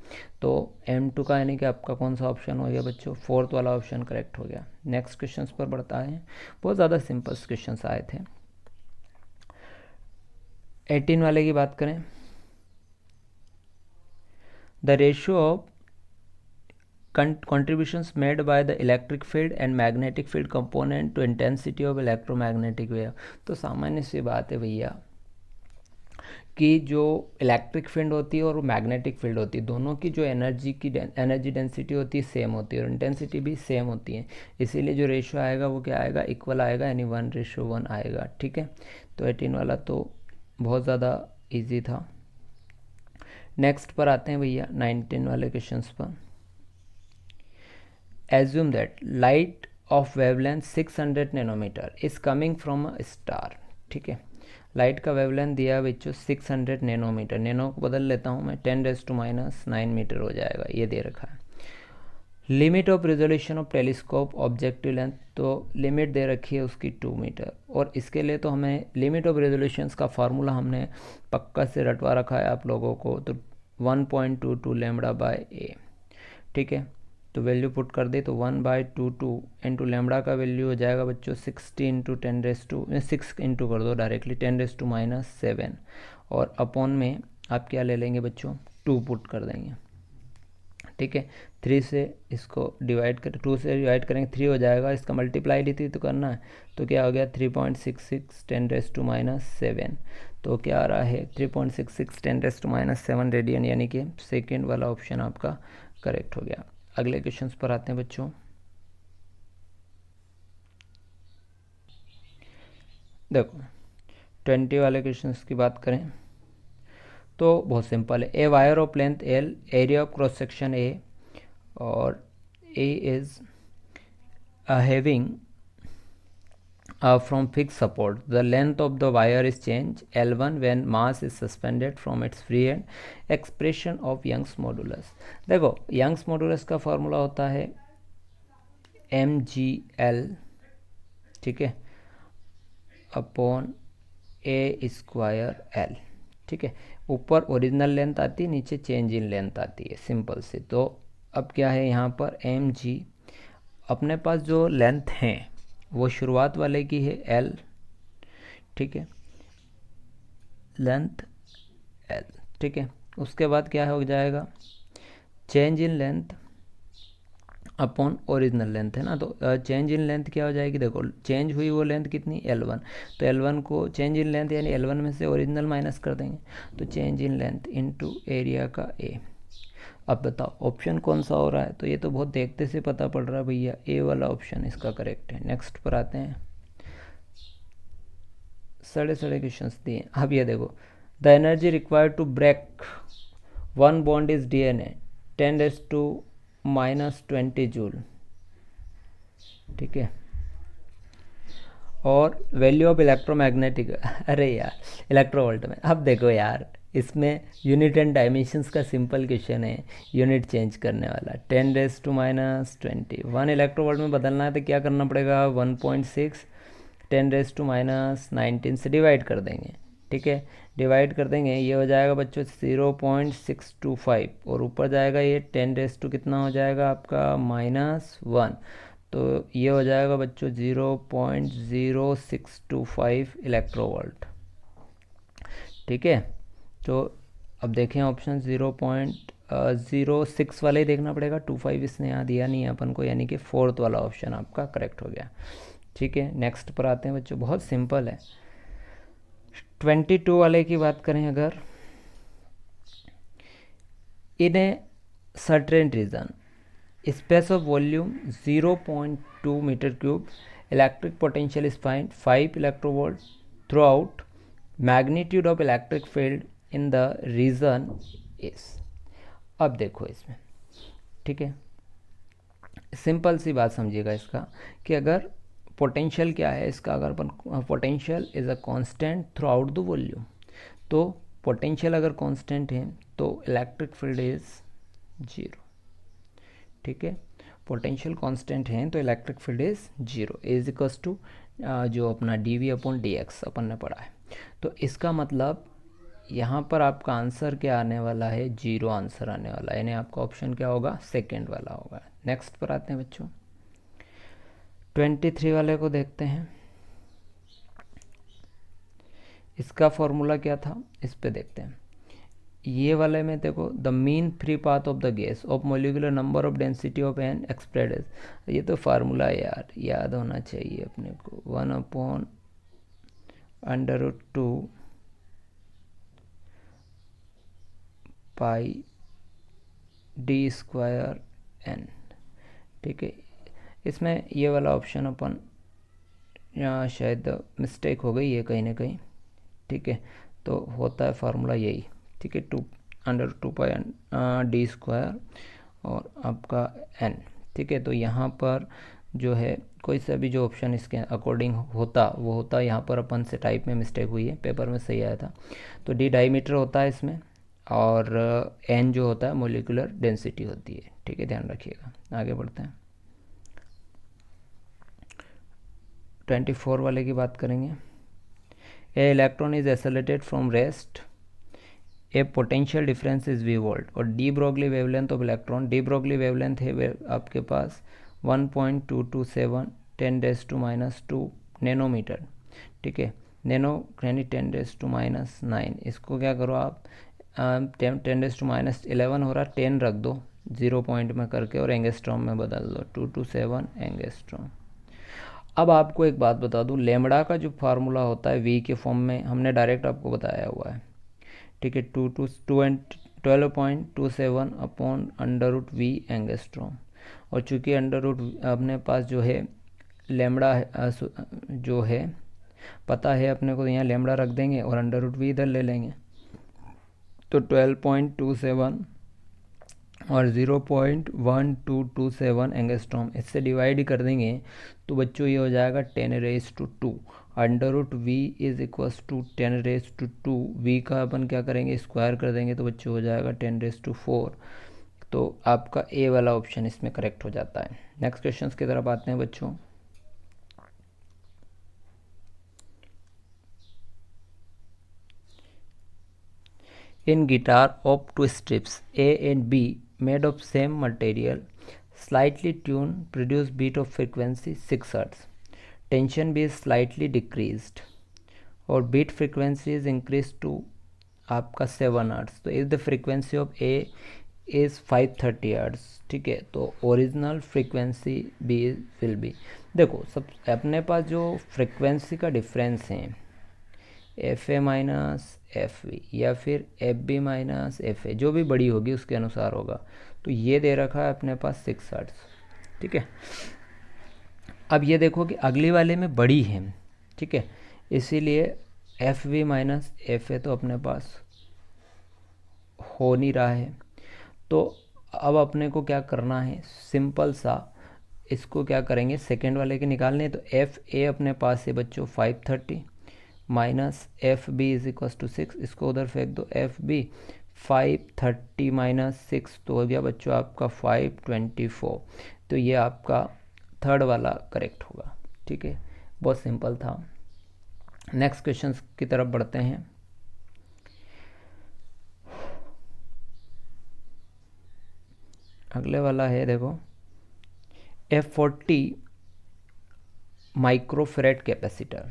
तो m2 का यानी कि आपका कौन सा ऑप्शन हो गया बच्चों, फोर्थ वाला ऑप्शन करेक्ट हो गया। नेक्स्ट क्वेश्चन पर बढ़ता है, बहुत ज़्यादा सिंपल क्वेश्चन आए थे। 18 वाले की बात करें, the ratio of contributions made by the electric field and magnetic field component to intensity of electromagnetic wave। तो सामान्य सी बात है भैया कि जो इलेक्ट्रिक फील्ड होती है और मैग्नेटिक फील्ड होती है, दोनों की जो एनर्जी डेंसिटी होती है सेम होती है और इंटेंसिटी भी सेम होती है, इसीलिए जो रेशियो आएगा वो क्या आएगा, इक्वल आएगा, यानी 1:1 आएगा। ठीक है, तो 18 वाला तो बहुत ज़्यादा इजी था। नेक्स्ट पर आते हैं भैया 19 वाले क्वेश्चंस पर। Assume that light of wavelength 600 nanometre is coming from a star. ठीक है, लाइट का वेवलेंथ दिया बच्चों 600 नैनोमीटर, नैनो को बदल लेता हूँ मैं 10⁻⁹ मीटर हो जाएगा, ये दे रखा है। Limit of resolution of telescope objective length, तो लिमिट दे रखी है उसकी 2 मीटर, और इसके लिए तो हमें लिमिट ऑफ रेजोल्यूशंस का फार्मूला हमने पक्का से रटवा रखा है आप लोगों को, तो 1.22 λ/a। ठीक है, तो वैल्यू पुट कर दे तो 1/22 इंटू लैम्बडा का वैल्यू हो जाएगा बच्चों 60 × 6 इंटू कर दो डायरेक्टली 10⁻⁷, और अपॉन में आप क्या ले लेंगे बच्चों 2 पुट कर देंगे। ठीक है, 3 से इसको डिवाइड कर 2 से डिवाइड करेंगे 3 हो जाएगा, इसका मल्टीप्लाई ली तो करना है, तो क्या हो गया 3.66 10⁻⁷। तो क्या आ रहा है 3.66 10⁻⁷ रेडियन, यानी कि सेकेंड वाला ऑप्शन आपका करेक्ट हो गया। अगले क्वेश्चंस पर आते हैं बच्चों। देखो 20 वाले क्वेश्चंस की बात करें तो बहुत सिंपल है। A wire of length L, area of cross section A, और a is having from fixed support, the length of the wire is changed L1 when mass is suspended from its free end, expression of Young's modulus। देखो Young's modulus का formula होता है mgl, ठीक है, upon a²l। ठीक है, ऊपर original length आती है, नीचे चेंज इन लेंथ आती है, सिंपल से। तो अब क्या है यहाँ पर mg, अपने पास जो लेंथ है वो शुरुआत वाले की है L, ठीक है, लेंथ L। ठीक है, उसके बाद क्या हो जाएगा change in length upon original length, है ना। तो चेंज इन लेंथ क्या हो जाएगी, देखो चेंज हुई वो लेंथ कितनी L1, तो L1 को चेंज इन लेंथ यानी L1 में से ओरिजिनल माइनस कर देंगे, तो change in length into area का A। अब बताओ ऑप्शन कौन सा हो रहा है, तो ये तो बहुत देखते से पता पड़ रहा है भैया, ए वाला ऑप्शन इसका करेक्ट है। नेक्स्ट पर आते हैं, साढ़े क्वेश्चंस दिए। अब ये देखो, the energy required to break one bond is DNA 10⁻⁻20 joule. ठीक है, और वैल्यू ऑफ इलेक्ट्रोमैग्नेटिक, अरे यार इलेक्ट्रोवोल्ट में। अब देखो यार इसमें यूनिट एंड डायमेंशंस का सिंपल क्वेश्चन है, यूनिट चेंज करने वाला 10⁻20 1 इलेक्ट्रोवोल्ट में बदलना है तो क्या करना पड़ेगा 1.6 10⁻19 से डिवाइड कर देंगे। ठीक है, डिवाइड कर देंगे, ये हो जाएगा बच्चों 0.625 और ऊपर जाएगा ये 10 कितना हो जाएगा आपका -1, तो ये हो जाएगा बच्चों 0.0625 इलेक्ट्रोवोल्ट। ठीक है, तो अब देखें ऑप्शन 0.06 वाले ही देखना पड़ेगा, 25 इसने यहाँ दिया नहीं है अपन को, यानी कि फोर्थ वाला ऑप्शन आपका करेक्ट हो गया। ठीक है, नेक्स्ट पर आते हैं बच्चों, बहुत सिंपल है। 22 वाले की बात करें अगर, in a certain region space of volume 0.2 metre cube electric potential is find 5 electrovolt throughout magnitude of electric field in the region is. अब देखो इसमें, ठीक है, सिंपल सी बात समझिएगा इसका कि अगर पोटेंशियल क्या है इसका, अगर अपन potential is a constant throughout the volume, तो पोटेंशियल अगर कांस्टेंट है तो इलेक्ट्रिक फील्ड इज 0। ठीक है, पोटेंशियल कांस्टेंट है तो electric field is 0 is equals to जो अपना dV/dx अपन ने पढ़ा है। तो इसका मतलब यहाँ पर आपका आंसर क्या आने वाला है, 0 आंसर आने वाला है, यानी आपका ऑप्शन क्या होगा, सेकेंड वाला होगा। नेक्स्ट पर आते हैं बच्चों, 23 वाले को देखते हैं, इसका फॉर्मूला क्या था इस पे देखते हैं। ये वाले में देखो, the mean free path of the gas of molecular number of density of N expressed as, ये तो फार्मूला है यार, याद होना चाहिए अपने को, 1/√2 पाई d² n। ठीक है, इसमें ये वाला ऑप्शन अपन यहाँ शायद मिस्टेक हो गई है कहीं ना कहीं। ठीक है, तो होता है फार्मूला यही। ठीक है, 2/2 पाई d² और आपका n। ठीक है, तो यहाँ पर जो है कोई सा भी जो ऑप्शन इसके अकॉर्डिंग होता वो होता, यहाँ पर अपन से टाइप में मिस्टेक हुई है, पेपर में सही आया था। तो d डायमीटर होता है इसमें और n जो होता है मोलिकुलर डेंसिटी होती है। ठीक है, ध्यान रखिएगा। आगे बढ़ते हैं, 24 वाले की बात करेंगे। A electron is accelerated from rest, a potential difference is V volt और de Broglie wavelength of electron, de Broglie wavelength है आपके पास 1.227 10⁻² नैनोमीटर। ठीक है, नैनो यानी 10⁻⁹। इसको क्या करो आप 10⁻11 हो रहा, 10 रख दो 0 पॉइंट में करके और एंगस्ट्रॉम में बदल दो, 227 एंगस्ट्रॉम। अब आपको एक बात बता दूं, लेमड़ा का जो फार्मूला होता है V के फॉर्म में हमने डायरेक्ट आपको बताया हुआ है। ठीक है, 12.27 अपॉन √V एंगस्ट्रॉम, और चूँकि √ अपने पास जो है लेमड़ा जो है पता है अपने को, यहाँ लेमड़ा रख देंगे और √V इधर ले लेंगे, तो 12.27 और 0.1227 एंगस्ट्रॉम इससे डिवाइड कर देंगे तो बच्चों ये हो जाएगा 10⁻²। √V is equals to 10⁻²। V का अपन क्या करेंगे, स्क्वायर कर देंगे तो बच्चों हो जाएगा 10⁻⁴। तो आपका ए वाला ऑप्शन इसमें करेक्ट हो जाता है। नेक्स्ट क्वेश्चंस की तरफ आते हैं बच्चों। In guitar of 2 strips A and B made of same material, slightly tuned, produce beat of frequency 6 Hz. Tension B is slightly decreased और beat frequency is increased to आपका 7 Hz. तो if the frequency of A is 530 Hz, ठीक है, तो original frequency B will be, देखो सब अपने पास जो फ्रीक्वेंसी का डिफरेंस है FA माइनस FV या फिर FB माइनस FA, जो भी बड़ी होगी उसके अनुसार होगा। तो ये दे रखा है अपने पास 6 हर्ट्ज। ठीक है, अब ये देखो कि अगली वाले में बड़ी है, ठीक है, इसीलिए FV माइनस FA तो अपने पास हो नहीं रहा है। तो अब अपने को क्या करना है, सिंपल सा इसको क्या करेंगे, सेकेंड वाले के निकालने। तो FA अपने पास है बच्चों 530 minus FB is equal to 6, इसको उधर फेंक दो। FB 530 माइनस 6 तो हो गया बच्चों आपका 524। तो ये आपका थर्ड वाला करेक्ट होगा। ठीक है, बहुत सिंपल था। नेक्स्ट क्वेश्चन की तरफ बढ़ते हैं। अगले वाला है देखो, F40 microfarad capacitor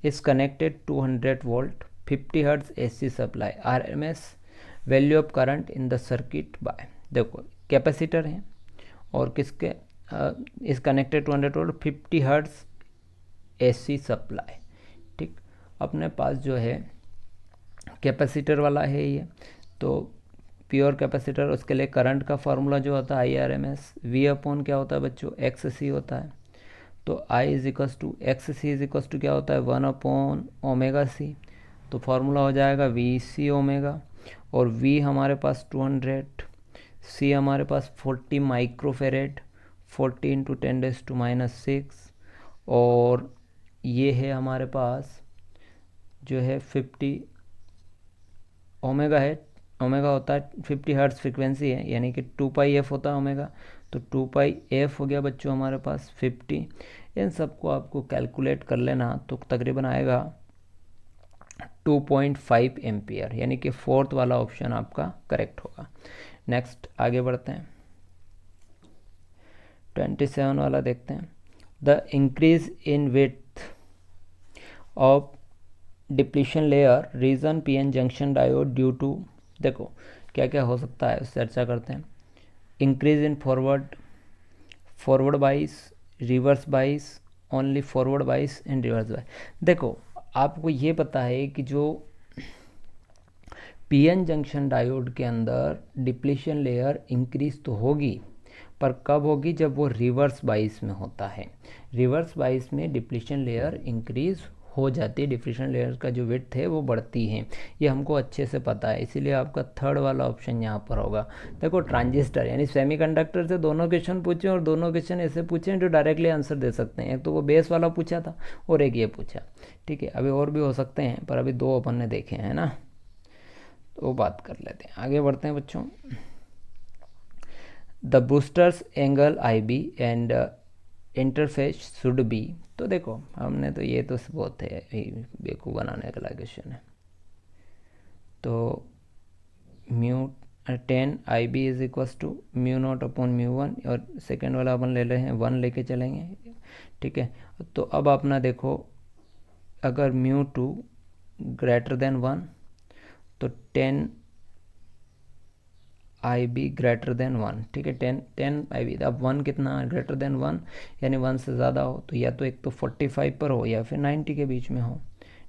is connected to 100 volt 50 hertz AC supply RMS value of current in the circuit by. देखो कैपेसिटर है और किसके इस connected to 100 volt 50 hertz AC supply. ठीक, अपने पास जो है कैपेसिटर वाला है ये, तो प्योर कैपेसिटर, उसके लिए करंट का फार्मूला जो होता है IRMS, V अपॉन क्या होता है बच्चों, XC होता है। तो I is equals to XC is equals to क्या होता है 1 अपॉन ओमेगा C। तो फार्मूला हो जाएगा VC ओमेगा, और V हमारे पास 200, C हमारे पास 40 माइक्रोफेरेड, 40 इंटू 10⁻⁻⁶, और ये है हमारे पास जो है 50 ओमेगा है, ओमेगा होता है 50 हर्ट्ज फ्रीक्वेंसी है, यानी कि 2πf होता है ओमेगा, तो 2πf हो गया बच्चों हमारे पास 50। इन सबको आपको कैलकुलेट कर लेना तो तकरीबन आएगा 2.5 एम्पियर, यानी कि फोर्थ वाला ऑप्शन आपका करेक्ट होगा। नेक्स्ट आगे बढ़ते हैं, 27 वाला देखते हैं। The increase in width of depletion layer region PN junction diode due to, देखो क्या क्या हो सकता है उस चर्चा करते हैं। इंक्रीज इन फॉरवर्ड बाइस, रिवर्स बाइस, ओनली फॉरवर्ड बाइस एंड रिवर्स बाइस। देखो आपको ये पता है कि जो PN जंक्शन डायोड के अंदर डिप्लीशन लेयर इंक्रीज तो होगी, पर कब होगी, जब वो रिवर्स बाइस में होता है। रिवर्स बाइस में डिप्लीशन लेयर इंक्रीज हो जाती है, डिप्लीशन लेयर का जो विड्थ है वो बढ़ती है, ये हमको अच्छे से पता है, इसीलिए आपका थर्ड वाला ऑप्शन यहाँ पर होगा। देखो ट्रांजिस्टर यानी सेमीकंडक्टर से दोनों क्वेश्चन पूछे, और दोनों क्वेश्चन ऐसे पूछे जो डायरेक्टली आंसर दे सकते हैं। एक तो वो बेस वाला पूछा था और एक ये पूछा, ठीक है। अभी और भी हो सकते हैं, पर अभी दो अपन ने देखे हैं ना, तो वो बात कर लेते हैं। आगे बढ़ते हैं बच्चों। The boosters angle IB and interface should be, तो देखो हमने तो ये तो बहुत है बेवकूफ़ बनाने का क्वेश्चन है। तो mu 10 IB is equals to μ0 upon μ1, और सेकेंड वाला अपन ले रहे हैं 1 लेके चलेंगे, ठीक है। तो अब अपना देखो, अगर μ2 ग्रेटर देन 1 तो 10 IB ग्रेटर देन 1, ठीक है। 10 IB, अब 1 कितना ग्रेटर देन 1, यानी 1 से ज़्यादा हो, तो या तो एक तो 45 पर हो या फिर 90 के बीच में हो,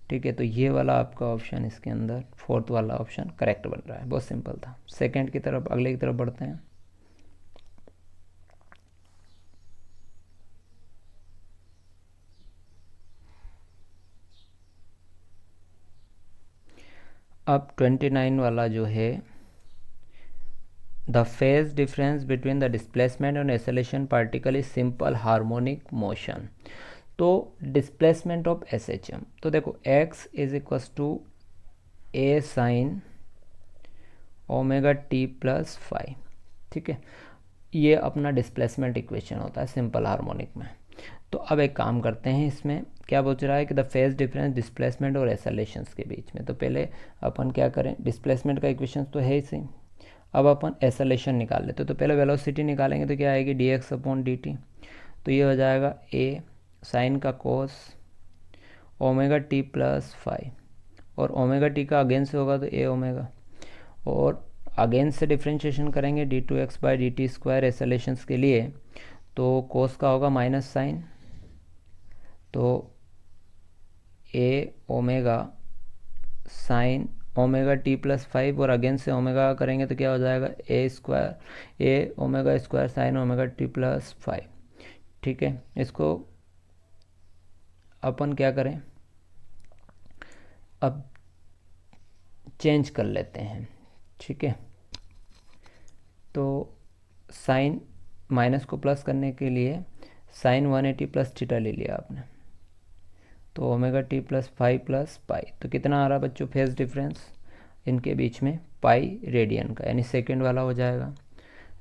ठीक है। तो ये वाला आपका ऑप्शन इसके अंदर फोर्थ वाला ऑप्शन करेक्ट बन रहा है, बहुत सिंपल था। सेकंड की तरफ, अगले की तरफ बढ़ते हैं। अब 29 वाला जो है, the phase difference between the displacement and acceleration particle is simple harmonic motion. तो डिस्प्लेसमेंट ऑफ SHM, तो देखो x is equals to A sine ωt plus phi, ठीक है। ये अपना डिस्प्लेसमेंट इक्वेशन होता है सिंपल हार्मोनिक में। तो अब एक काम करते हैं, इसमें क्या पूछ रहा है कि द फेज डिफरेंस डिस्प्लेसमेंट और एक्सेलरेशंस के बीच में। तो पहले अपन क्या करें, डिस्प्लेसमेंट का इक्वेशन तो है ही सही, अब अपन एक्सेलरेशन निकाल लेते। तो पहले वेलोसिटी निकालेंगे, तो क्या आएगी dx अपॉन dt, तो ये हो जाएगा A साइन का कोस ωt प्लस फाई, और ωt का अगेंस्ट से होगा तो A ओमेगा, और अगेंस्ट से डिफ्रेंशिएशन करेंगे d2x/dt² एक्सेलरेशंस के लिए, तो कोस का होगा माइनस साइन, तो A omega sine ωt plus 5, और अगेंस्ट से ओमेगा करेंगे तो क्या हो जाएगा A omega square sine ωt plus 5, ठीक है। इसको अपन क्या करें, अब चेंज कर लेते हैं, ठीक है। तो साइन माइनस को प्लस करने के लिए साइन 180 प्लस थीटा ले लिया आपने, तो ωt प्लस 5 प्लस पाई, तो कितना आ रहा बच्चों फेज डिफरेंस इनके बीच में, पाई रेडियन का, यानी सेकेंड वाला हो जाएगा।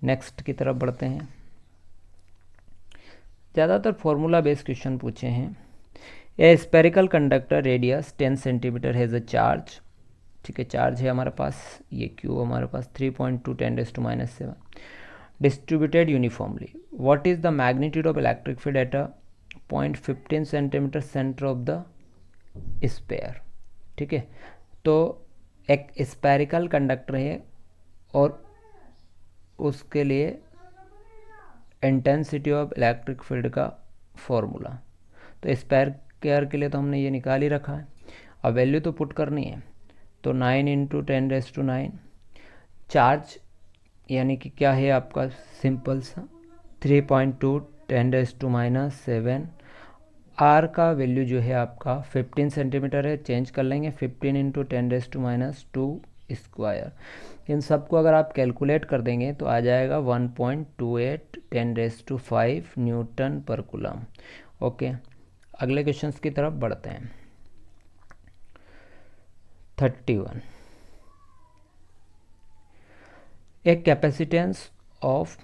नेक्स्ट की तरफ बढ़ते हैं। ज़्यादातर फॉर्मूला बेस्ड क्वेश्चन पूछे हैं। A spherical conductor radius 10 centimetre has a charge, ठीक है। चार्ज है हमारे पास, ये Q हमारे पास 3.2 10⁻⁷, distributed uniformly. What is the magnitude of electric field at a point 15 centimeter center of the sphere? ठीक है, तो एक स्पेरिकल कंडक्टर है और उसके लिए इंटेंसिटी ऑफ इलेक्ट्रिक फील्ड का फॉर्मूला, तो स्पेयर के लिए तो हमने ये निकाल ही रखा है। अब वैल्यू तो पुट करनी है, तो 9 × 10⁹ चार्ज यानी कि क्या है आपका सिंपल सा 3.2 10⁻⁷। आर का वैल्यू जो है आपका 15 सेंटीमीटर है, चेंज कर लेंगे 15 × 10⁻²²। इन सबको अगर आप कैलकुलेट कर देंगे तो आ जाएगा 1.28 10⁵ न्यूटन पर कूलम। ओके, अगले क्वेश्चंस की तरफ बढ़ते हैं। 31, एक capacitance of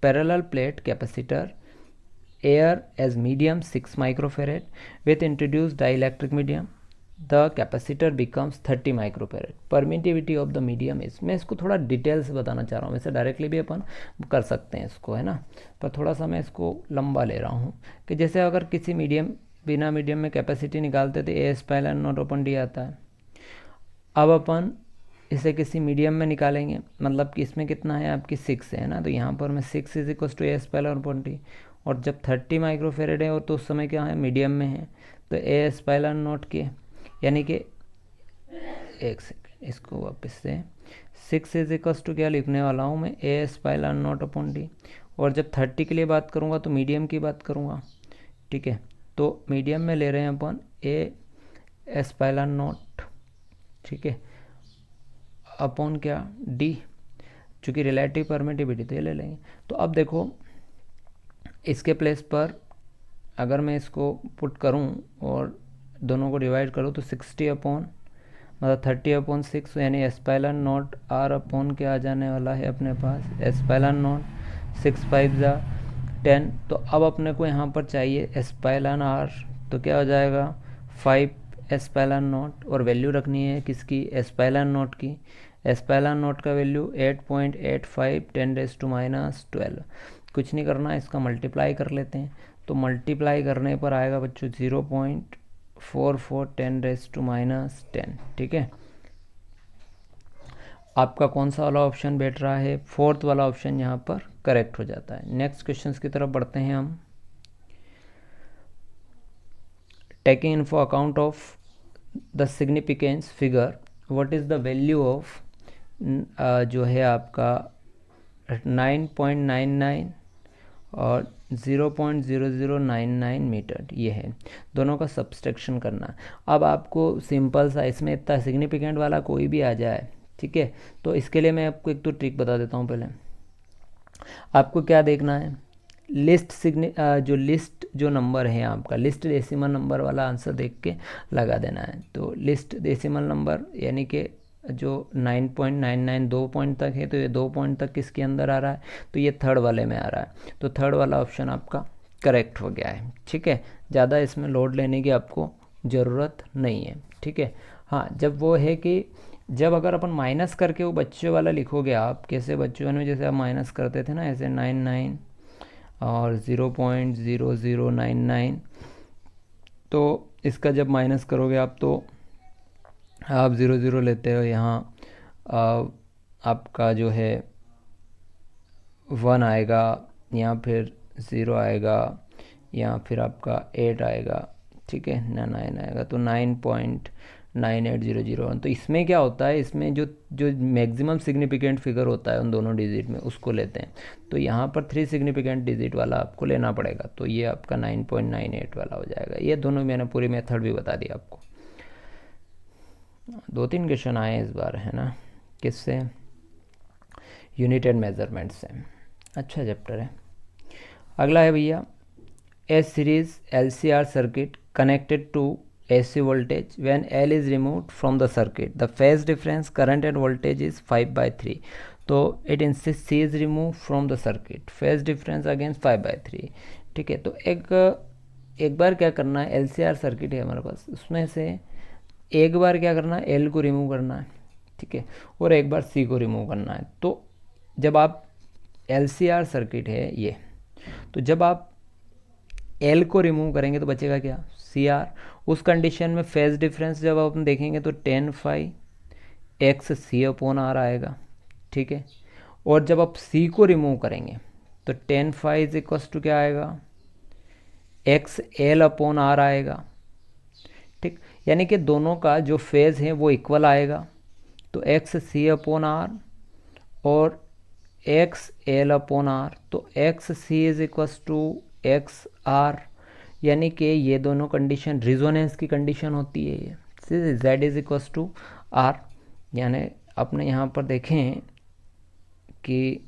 parallel plate capacitor air as medium 6 microfarad with introduced dielectric medium, the capacitor becomes 30 microfarad. Permittivity of the medium is, मैं इसको थोड़ा डिटेल से बताना चाह रहा हूँ, वैसे डायरेक्टली भी अपन कर सकते हैं इसको, है ना, पर थोड़ा सा मैं इसको लंबा ले रहा हूँ कि जैसे अगर किसी मीडियम बिना मीडियम में कैपेसिटी निकालते थे A/N0/D आता है। अब अपन इसे किसी मीडियम में निकालेंगे, मतलब कि इसमें कितना है आपकी 6 है ना, तो यहाँ पर मैं 6 = A/N0, और जब 30 माइक्रोफेरेड है और तो उस समय क्या है मीडियम में है, तो A/N0 के यानी कि एक सेकेंड इसको वापस से 6 क्या लिखने वाला हूँ मैं A/N0/D, और जब 30 के लिए बात करूँगा तो मीडियम की बात करूँगा। ठीक है, तो मीडियम में ले रहे हैं अपन A/N0, ठीक है, अपॉन क्या D, चूँकि रिलेटिव परमिटिविटी तो ये ले लेंगे। तो अब देखो इसके प्लेस पर अगर मैं इसको पुट करूं और दोनों को डिवाइड करूं तो 60 मतलब 30/6 यानी A/N0 R अपॉन क्या आ जाने वाला है अपने पास A/N0, 6 5 10। तो अब अपने को यहाँ पर चाहिए A/R, तो क्या हो जाएगा 5 A/N0, और वैल्यू रखनी है किसकी A/N0 की। A/N0 का वैल्यू 8.85 10⁻²। कुछ नहीं करना, इसका मल्टीप्लाई कर लेते हैं, तो मल्टीप्लाई करने पर आएगा बच्चों 0.44 10⁻10। ठीक है, आपका कौन सा वाला ऑप्शन बैठ रहा है, 4th वाला ऑप्शन यहाँ पर करेक्ट हो जाता है। नेक्स्ट क्वेश्चंस की तरफ बढ़ते हैं हम। Taking info account of the significance figure, what is the value of जो है आपका 9.99 और 0.0099 मीटर, ये है, दोनों का सब्सट्रैक्शन करना। अब आपको सिंपल सा इसमें इतना सिग्निफिकेंट वाला कोई भी आ जाए, ठीक है, तो इसके लिए मैं आपको एक तो ट्रिक बता देता हूँ। पहले आपको क्या देखना है, लिस्ट जो नंबर है आपका, लिस्ट डेसिमल नंबर वाला आंसर देख के लगा देना है। तो लिस्ट डेसिमल नंबर यानी कि जो 9.99 2 पॉइंट तक है, तो ये 2 पॉइंट तक किसके अंदर आ रहा है, तो ये थर्ड वाले में आ रहा है, तो थर्ड वाला ऑप्शन आपका करेक्ट हो गया है। ठीक है, ज़्यादा इसमें लोड लेने की आपको ज़रूरत नहीं है। ठीक है, हाँ, जब वो है कि जब अगर अपन माइनस करके वो बच्चों वाला लिखोगे आप, कैसे बच्चों में जैसे आप माइनस करते थे ना, ऐसे 99 और 0.0099, तो इसका जब माइनस करोगे आप तो आप 0 लेते हो, यहाँ आपका जो है 1 आएगा, यहाँ फिर 0 आएगा, यहाँ फिर आपका 8 आएगा, ठीक है ना, 9 आएगा, तो 9.9800। तो इसमें क्या होता है, इसमें जो मैक्सिमम सिग्निफिकेंट फिगर होता है उन दोनों डिजिट में, उसको लेते हैं। तो यहाँ पर 3 सिग्निफिकेंट डिजिट वाला आपको लेना पड़ेगा, तो ये आपका 9.98 वाला हो जाएगा। ये दोनों मैंने पूरी मेथड भी बता दी आपको। 2-3 क्वेश्चन आए इस बार, है ना, किससे, यूनिट एंड मेजरमेंट से। अच्छा चैप्टर है। अगला है भैया, a series LCR circuit connected to AC voltage when L is removed from the circuit, the phase difference current and voltage is 5/3, तो it insists C is removed from the circuit, phase difference against 5/3। ठीक है, तो एक बार क्या करना है, LCR circuit है हमारे पास, उसमें से एक बार क्या करना है, L को रिमूव करना है, ठीक है, और एक बार C को रिमूव करना है। तो जब आप LCR सर्किट है ये, तो जब आप L को रिमूव करेंगे तो बचेगा क्या, CR। उस कंडीशन में फेज डिफरेंस जब आप देखेंगे तो tan phi x C/R आएगा, ठीक है। और जब आप C को रिमूव करेंगे तो tan phi is equals to क्या आएगा, x L/R आएगा, ठीक। यानी कि दोनों का जो फेज है वो इक्वल आएगा, तो x C/R और x L/R, तो x C is equals to x R, यानी कि ये दोनों कंडीशन रिजोनेंस की कंडीशन होती है ये, z is equals to R। यानी अपने यहाँ पर देखें कि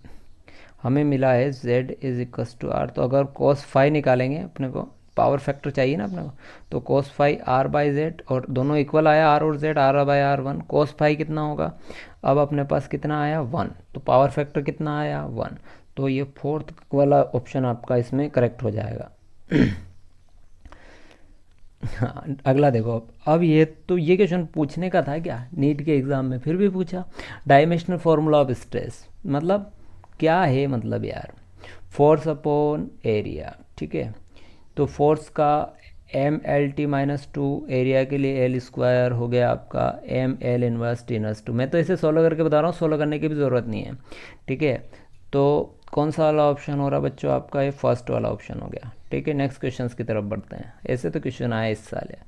हमें मिला है z is equals to R, तो अगर cos phi निकालेंगे, अपने को पावर फैक्टर चाहिए ना अपने को, तो cos phi R by Z, और दोनों इक्वल आया R और Z, R by R 1, cos phi कितना होगा, अब अपने पास कितना आया 1, तो पावर फैक्टर कितना आया 1, तो ये फोर्थ वाला ऑप्शन आपका इसमें करेक्ट हो जाएगा। हाँ, अगला देखो अब ये तो ये क्वेश्चन पूछने का था क्या नीट के एग्ज़ाम में, फिर भी पूछा। डायमेंशनल फॉर्मूला ऑफ स्ट्रेस मतलब क्या है, मतलब यार फोर्स अपॉन एरिया, ठीक है। तो फोर्स का MLT-2 एरिया के लिए L² हो गया आपका ML इनवर्स T-2। मैं तो इसे सोल्व करके बता रहा हूँ, सोल्व करने की भी ज़रूरत नहीं है, ठीक है। तो कौन सा वाला ऑप्शन हो रहा बच्चों आपका, ये फर्स्ट वाला ऑप्शन हो गया, ठीक है। नेक्स्ट क्वेश्चंस की तरफ बढ़ते हैं। ऐसे तो क्वेश्चन आए इस साल है,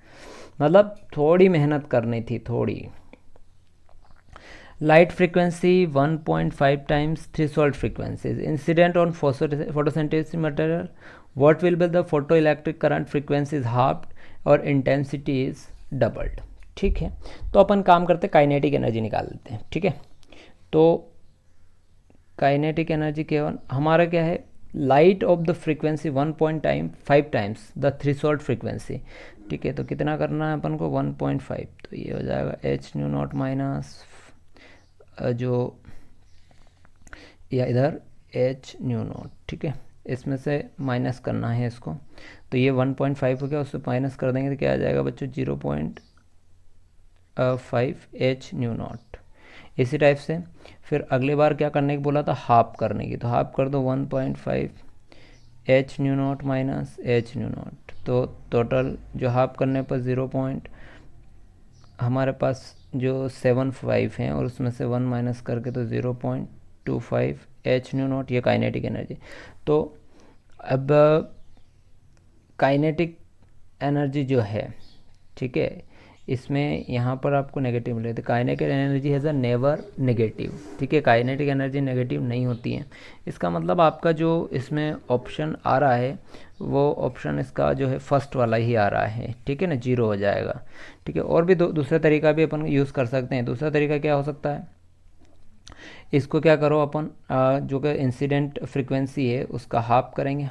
मतलब थोड़ी मेहनत करनी थी थोड़ी। Light frequency 1.5 times threshold frequencies incident on photosynthesis material, what will be the photoelectric current frequency is halved और intensity is doubled, ठीक है। तो अपन काम करते काइनेटिक एनर्जी निकाल लेते हैं, ठीक है। तो काइनेटिक एनर्जी केवल हमारा क्या है, light of the frequency 1.5 times the threshold frequency, ठीक है। तो कितना करना है अपन को 1.5, तो ये हो जाएगा h0 माइनस जो या इधर h0, ठीक है। इसमें से माइनस करना है इसको, तो ये 1.5 हो गया, उससे माइनस कर देंगे तो क्या आ जाएगा बच्चों 0.5 h0। इसी टाइप से फिर अगली बार क्या करने की बोला था, हाफ करने की, तो हाफ कर दो 1.5 h0 माइनस h0, तो टोटल जो हाफ करने पर 0. हमारे पास जो 75 हैं और उसमें से 1 माइनस करके तो 0.25 h0, ये काइनेटिक एनर्जी। तो अब काइनेटिक एनर्जी जो है, ठीक है, इसमें यहाँ पर आपको नेगेटिव मिले, तो kinetic energy has a never negative, ठीक है। काइनेटिक एनर्जी नेगेटिव नहीं होती है, इसका मतलब आपका जो इसमें ऑप्शन आ रहा है वो ऑप्शन इसका जो है फर्स्ट वाला ही आ रहा है, ठीक है ना, 0 हो जाएगा, ठीक है। और भी दूसरा तरीका भी अपन यूज़ कर सकते हैं। दूसरा तरीका क्या हो सकता है, इसको क्या करो अपन जो कि इंसिडेंट फ्रीक्वेंसी है उसका हाफ करेंगे,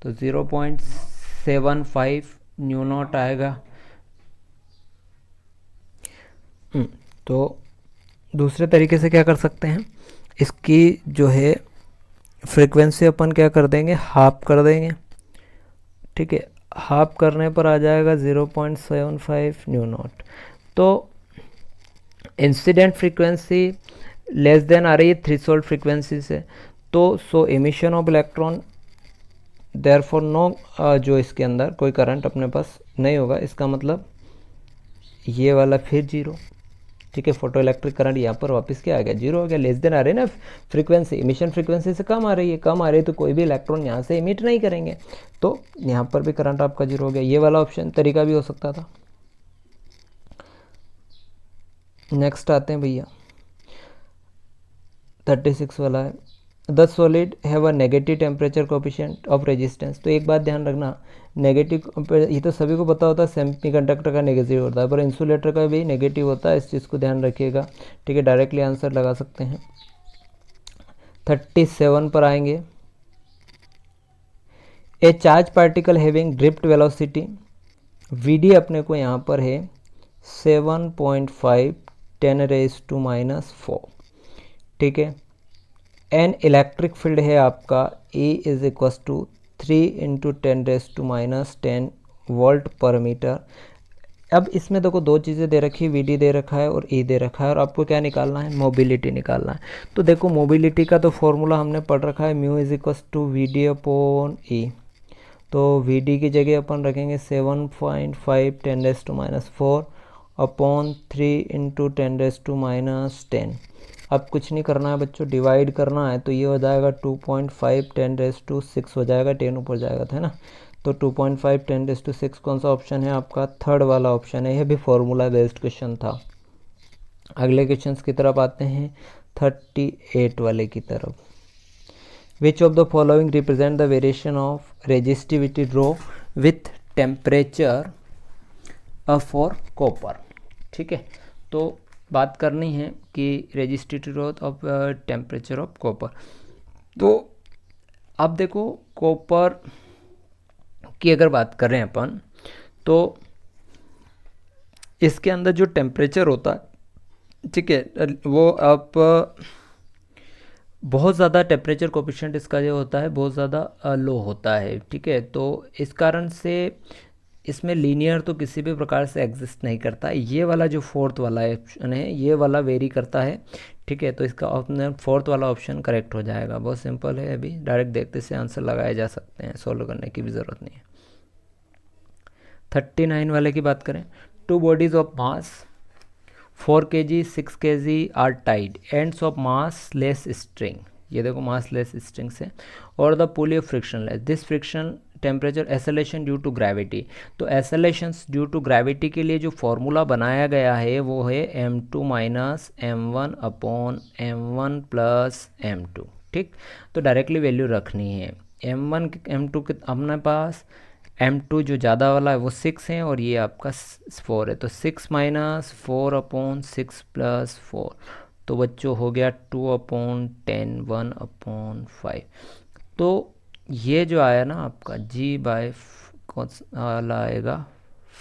तो 0.75 न्यू0 आएगा। तो दूसरे तरीके से क्या कर सकते हैं, इसकी जो है फ्रीक्वेंसी अपन क्या कर देंगे, हाफ कर देंगे, ठीक है। हाफ करने पर आ जाएगा 0.75 न्यू0। तो इंसिडेंट फ्रीक्वेंसी लेस देन आ रही है थ्रेशोल्ड फ्रीक्वेंसी से, तो so emission of electron therefore no, जो इसके अंदर कोई करंट अपने पास नहीं होगा, इसका मतलब ये वाला फिर 0, ठीक है। फोटो इलेक्ट्रिक करंट यहाँ पर वापस क्या आ गया, 0 हो गया। लेस देन आ रही है ना फ्रीक्वेंसी, एमिशन फ्रीक्वेंसी से कम आ रही है, कम आ रही है तो कोई भी इलेक्ट्रॉन यहाँ से इमिट नहीं करेंगे, तो यहाँ पर भी करंट आपका 0 हो गया। ये वाला ऑप्शन तरीका भी हो सकता था। नेक्स्ट आते हैं भैया 36 वाला है, the solid have a negative temperature coefficient of resistance. तो एक बात ध्यान रखना, नेगेटिव ये तो सभी को पता होता है, सेमीकंडक्टर का नेगेटिव होता है, पर इंसुलेटर का भी नेगेटिव होता है, इस चीज़ को ध्यान रखिएगा, ठीक है। डायरेक्टली आंसर लगा सकते हैं। 37 पर आएंगे, ए charge particle having drift velocity VD अपने को यहाँ पर है 7.5 10⁻⁻⁴, ठीक है। एन इलेक्ट्रिक फील्ड है आपका E is equals to 3 × 10⁻⁻10 volt per metre. अब इसमें देखो दो चीज़ें दे रखी है, वीडी दे रखा है और ई दे रखा है, और आपको क्या निकालना है, मोबिलिटी निकालना है। तो देखो मोबिलिटी का तो फॉर्मूला हमने पढ़ रखा है, mu is equals to V D upon E. तो वी डी की जगह अपन रखेंगे 7.5 10⁻⁻⁴ अपॉन 3 इंटू 10⁻⁻10। अब कुछ नहीं करना है बच्चों, डिवाइड करना है। तो ये हो जाएगा 2.5 10⁻6 हो जाएगा, 10 ऊपर जाएगा था ना। तो 2.5 10⁻6 कौन सा ऑप्शन है आपका, थर्ड वाला ऑप्शन है। यह भी फॉर्मूला बेस्ड क्वेश्चन था। अगले क्वेश्चन की तरफ आते हैं, 38 वाले की तरफ। Which of the following represent the variation of resistivity rho with temperature for copper? ठीक है, तो बात करनी है कि resistivity rho of temperature of copper. तो अब देखो कॉपर की अगर बात करें अपन, तो इसके अंदर जो टेम्परेचर होता है, ठीक है, वो आप बहुत ज़्यादा टेम्परेचर कोफिशिएंट इसका जो होता है बहुत ज़्यादा लो होता है। ठीक है, तो इस कारण से इसमें लीनियर तो किसी भी प्रकार से एग्जिस्ट नहीं करता। ये वाला जो फोर्थ वाला ऑप्शन है, ये वाला वेरी करता है। ठीक है, तो इसका ऑप्शन फोर्थ वाला ऑप्शन करेक्ट हो जाएगा। बहुत सिंपल है, अभी डायरेक्ट देखते से आंसर लगाए जा सकते हैं, सोल्व करने की भी ज़रूरत नहीं है। 39 वाले की बात करें, two bodies of mass 4 kg 6 kg are tied, ends of massless string. ये देखो मास लेस स्ट्रिंग से, और the pulley of frictionless, this friction temperature acceleration due to gravity. तो एसेलेशंस ड्यू टू ग्रेविटी के लिए जो formula बनाया गया है वो है m2 minus m1 upon m1 plus m2। ठीक, तो डायरेक्टली वैल्यू रखनी है। m1 m2 के अपने पास m2 जो ज़्यादा वाला है वो 6 है और ये आपका 4 है, तो 6 माइनस 4 अपॉन 6 प्लस 4, तो बच्चों हो गया 2 अपॉन 10 1 अपॉन 5। तो ये जो आया ना आपका g बाय कौन वाला आएगा,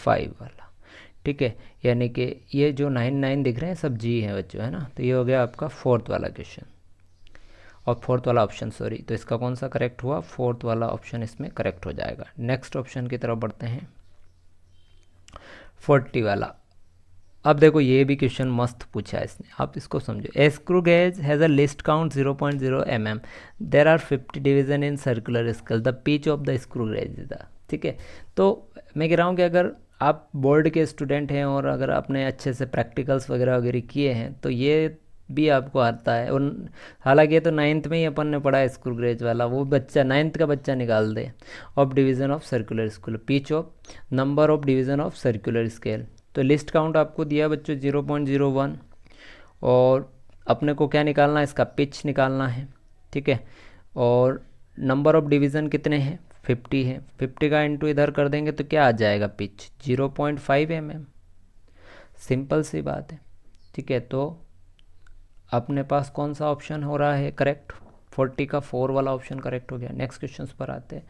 5 वाला। ठीक है, यानी कि ये जो 9 9 दिख रहे हैं सब g है बच्चों, है ना। तो ये हो गया आपका फोर्थ वाला क्वेश्चन और फोर्थ वाला ऑप्शन, सॉरी। तो इसका कौन सा करेक्ट हुआ, फोर्थ वाला ऑप्शन इसमें करेक्ट हो जाएगा। नेक्स्ट ऑप्शन की तरफ बढ़ते हैं, 40 वाला। अब देखो ये भी क्वेश्चन मस्त पूछा है इसने, आप इसको समझो। A screw gauge has a least count 0.0 mm, there are 50 division in circular scale, the pitch of the screw gauge is the. ठीक है, तो मैं कह रहा हूँ कि अगर आप बोर्ड के स्टूडेंट हैं और अगर आपने अच्छे से प्रैक्टिकल्स वगैरह वगैरह किए हैं तो ये भी आपको आता है। और हालांकि ये तो 9th में ही अपन ने पढ़ा है स्क्रू गेज वाला, वो बच्चा 9th का बच्चा निकाल दे। Of division of circular scale, pitch of, number of division of circular scale. तो लिस्ट काउंट आपको दिया बच्चों 0.01, और अपने को क्या निकालना है, इसका पिच निकालना है। ठीक है, और नंबर ऑफ डिवीज़न कितने हैं, 50 है। 50 का इंटू इधर कर देंगे तो क्या आ जाएगा, पिच 0.5 mm। सिंपल सी बात है। ठीक है, तो अपने पास कौन सा ऑप्शन हो रहा है करेक्ट, 40 का 4 वाला ऑप्शन करेक्ट हो गया। नेक्स्ट क्वेश्चन पर आते हैं।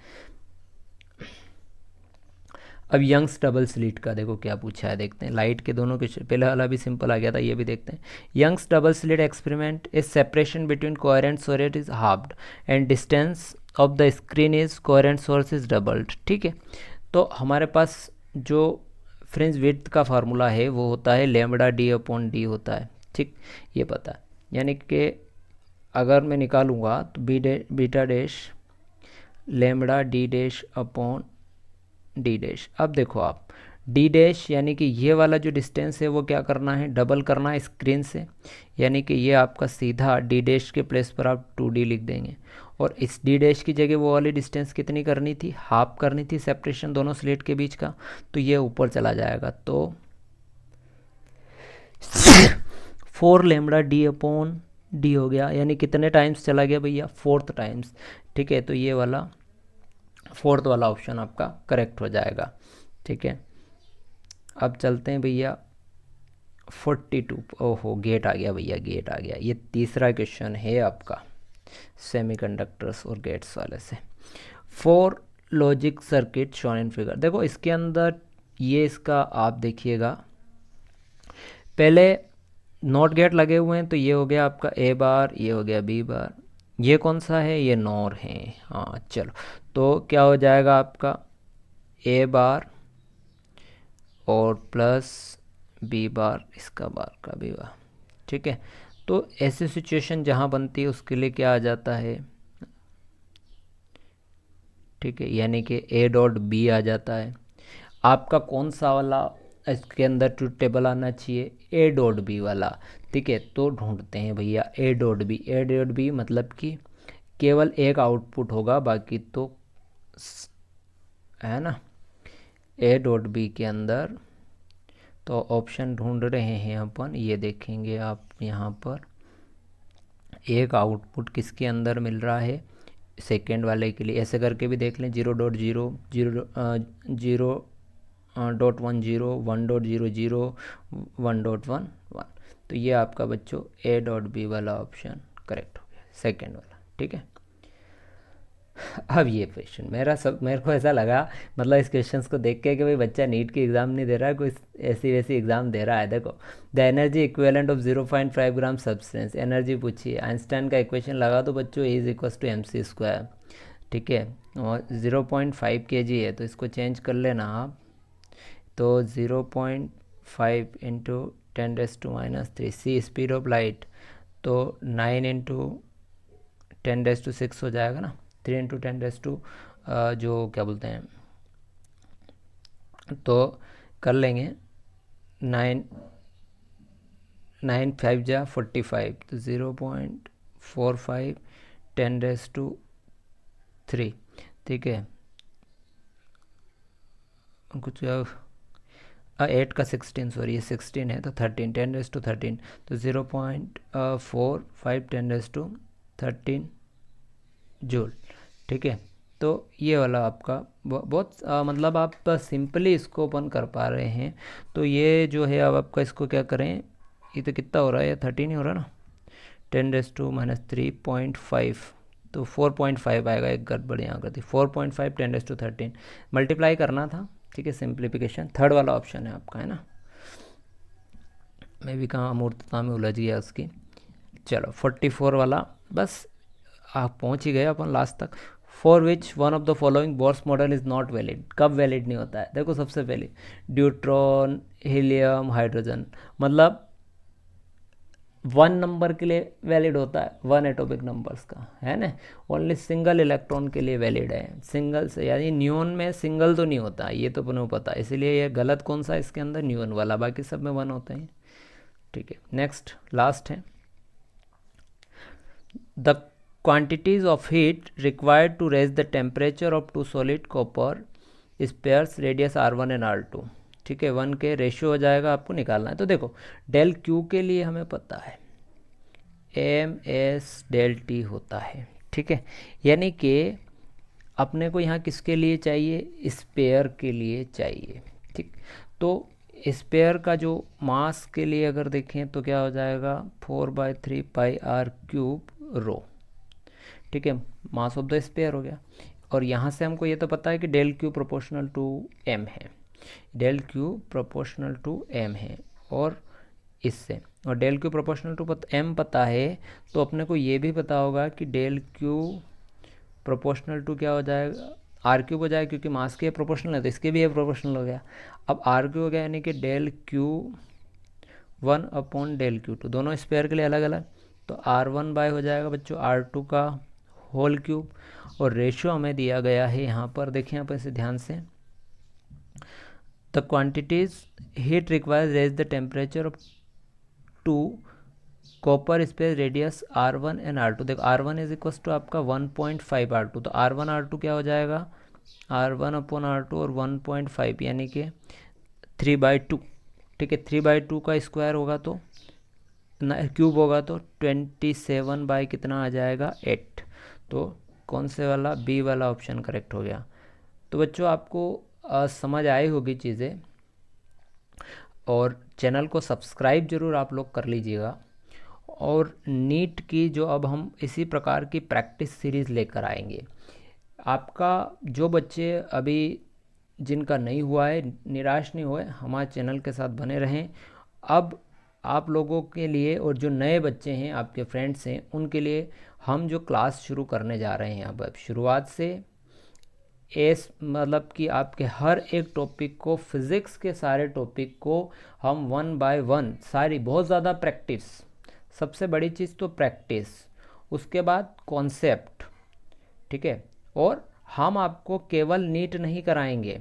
अब यंग्स डबल स्लिट का देखो क्या पूछा है, देखते हैं। लाइट के दोनों क्वेश्चन, पहले वाला भी सिंपल आ गया था, ये भी देखते हैं। Young's double slit experiment is separation between coherent source is halved and distance of the screen is coherent source is doubled. ठीक है, तो हमारे पास जो फ्रिंज विड्थ का फार्मूला है वो होता है लैम्बडा डी अपॉन डी होता है। ठीक, ये पता है, यानी कि अगर मैं निकालूंगा तो beta dash lambda D dash upon D dash. अब देखो आप डी डैश यानी कि ये वाला जो डिस्टेंस है वो क्या करना है, डबल करना है स्क्रीन से, यानी कि ये आपका सीधा डी डैश के प्लेस पर आप 2d लिख देंगे, और इस डी डैश की जगह वो वाली डिस्टेंस कितनी करनी थी, हाफ करनी थी सेपरेशन दोनों स्लेट के बीच का, तो ये ऊपर चला जाएगा। तो 4 लैम्बडा डी अपॉन डी हो गया, यानी कितने टाइम्स चला गया भैया, 4th टाइम्स। ठीक है, तो ये वाला फोर्थ वाला ऑप्शन आपका करेक्ट हो जाएगा। ठीक है, अब चलते हैं भैया 42। ओहो गेट आ गया भैया, गेट आ गया। ये तीसरा क्वेश्चन है आपका सेमीकंडक्टर्स और गेट्स वाले से। 4 logic circuit shown in figure. देखो इसके अंदर ये इसका आप देखिएगा, पहले नॉट गेट लगे हुए हैं, तो ये हो गया आपका ए बार, ये हो गया बी बार, ये कौन सा है, ये नॉर है। हाँ चलो, तो क्या हो जाएगा आपका ए बार और प्लस बी बार इसका बार का बी बार, ठीक है। तो ऐसी सिचुएशन जहाँ बनती है उसके लिए क्या आ जाता है, ठीक है, यानी कि ए डॉट बी आ जाता है। आपका कौन सा वाला इसके अंदर ट्रूथ टेबल आना चाहिए, ए डॉट बी वाला, ठीक है। तो ढूंढते हैं भैया A dot B. A dot B मतलब कि केवल एक आउटपुट होगा, बाकी तो है ना। ए डॉट बी के अंदर तो ऑप्शन ढूंढ रहे हैं अपन, ये देखेंगे आप यहाँ पर एक आउटपुट किसके अंदर मिल रहा है, सेकेंड वाले के लिए। ऐसे करके भी देख लें, 0.0 0.10 1.00 1.11। तो ये आपका बच्चों ए डॉट बी वाला ऑप्शन करेक्ट हो गया, सेकेंड वाला, ठीक है। अब ये क्वेश्चन मेरे को ऐसा लगा, मतलब इस क्वेश्चंस को देख के कि भाई बच्चा नीट की एग्ज़ाम नहीं दे रहा है, कोई ऐसी वैसी एग्ज़ाम दे रहा है। देखो, the energy equivalent of 0.5 gram substance, energy पूछिए, आइंस्टाइन का इक्वेशन लगा दो बच्चों, E = mc², ठीक है। और 0.5 kg है, तो इसको चेंज कर लेना आप, तो 0.5 × 10⁻³ c स्पीड ऑफ लाइट, तो 9 × 10⁻⁶ हो जाएगा ना, 3 × 10⁻, जो क्या बोलते हैं, तो कर लेंगे 9 5 × 45, तो 0.45 10⁻3, ठीक है। कुछ 8 का 16, सॉरी ये 16 है, तो 13 10⁻13, तो 0.45 10⁻13 जूल, ठीक है। तो ये वाला आपका बहुत मतलब आप सिंपली इसको ओपन कर पा रहे हैं। तो ये जो है अब आपका इसको क्या करें, ये तो कितना हो रहा है, ये 13 ही हो रहा है ना, 10⁻³ तो 4.5 आएगा, एक गड़बड़ यहाँ कर दी, 4.5 10⁻13 मल्टीप्लाई करना था, ठीक है। सिंप्लीफिकेशन थर्ड वाला ऑप्शन है आपका, है ना। मैं भी कहाँ अमूर्तता में उलझ गया उसकी। चलो 44 वाला, बस आप पहुँच ही गए अपन लास्ट तक। For which one of the following Bohr's model is not valid, कब वैलिड नहीं होता है, देखो सबसे पहले ड्यूट्रॉन, हीलियम, हाइड्रोजन, मतलब 1 नंबर के लिए वैलिड होता है, 1 एटॉमिक नंबर्स का, है ना। ओनली सिंगल इलेक्ट्रॉन के लिए वैलिड है, सिंगल से, यानी न्यून में सिंगल तो नहीं होता, ये तो अपने को पता है, इसलिए ये गलत कौन सा इसके अंदर, न्यून वाला, बाकी सब में 1 होते हैं, ठीक है। नेक्स्ट लास्ट है, the quantities of heat required to raise the temperature of two solid copper spheres radius r1 and r2, ठीक है। 1 के रेशियो हो जाएगा, आपको निकालना है। तो देखो डेल क्यू के लिए हमें पता है m/s∆T होता है, ठीक है। यानी कि अपने को यहाँ किसके लिए चाहिए, स्पेयर के लिए चाहिए, ठीक। तो स्पेयर का जो मास के लिए अगर देखें तो क्या हो जाएगा, 4/3 πr³ रो, ठीक है, मास ऑफ द स्पेयर हो गया। और यहाँ से हमको ये तो पता है कि del Q proportional to M है, del Q proportional to M है, और इससे और del Q proportional to M पता है, तो अपने को ये भी पता होगा कि डेल क्यू प्रोपोर्शनल टू क्या हो जाएगा, आर क्यूब हो जाएगा, क्योंकि मास के प्रोपोर्शनल है तो इसके भी ये प्रोपोर्शनल हो गया। अब आर क्यू हो गया, यानी कि डेल क्यू 1/del⁵, दोनों स्पेयर के लिए अलग अलग, तो r1 हो जाएगा बच्चों r2 का होल क्यूब। और रेशियो हमें दिया गया है यहाँ पर, देखें आप इसे ध्यान से, the quantities heat requires raise the temperature of 2 copper sphere radius r1 and r2। देखो r1 = आपका 1.5 r2, तो r1 r2 क्या हो जाएगा, r1/r2 और 1.5 यानी कि 3/2, ठीक है। 3/2 का स्क्वायर होगा तो क्यूब होगा तो 27 कितना आ जाएगा, 8। तो कौन से वाला, बी वाला ऑप्शन करेक्ट हो गया। तो बच्चों आपको समझ आई होगी चीज़ें, और चैनल को सब्सक्राइब जरूर आप लोग कर लीजिएगा। और नीट की जो अब हम इसी प्रकार की प्रैक्टिस सीरीज़ लेकर आएंगे। आपका जो बच्चे अभी जिनका नहीं हुआ है, निराश नहीं हुए, हमारे चैनल के साथ बने रहें। अब आप लोगों के लिए और जो नए बच्चे हैं, आपके फ्रेंड्स हैं, उनके लिए हम जो क्लास शुरू करने जा रहे हैं अब शुरुआत से एस मतलब कि आपके हर एक टॉपिक को, फिज़िक्स के सारे टॉपिक को हम 1 बाय 1 सारी, बहुत ज़्यादा प्रैक्टिस, सबसे बड़ी चीज़ तो प्रैक्टिस, उसके बाद कॉन्सेप्ट, ठीक है। और हम आपको केवल नीट नहीं कराएंगे,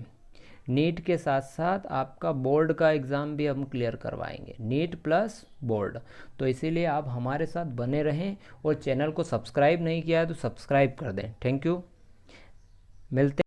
नीट के साथ साथ आपका बोर्ड का एग्ज़ाम भी हम क्लियर करवाएंगे, नीट प्लस बोर्ड। तो इसीलिए आप हमारे साथ बने रहें, और चैनल को सब्सक्राइब नहीं किया है तो सब्सक्राइब कर दें। थैंक यू, मिलते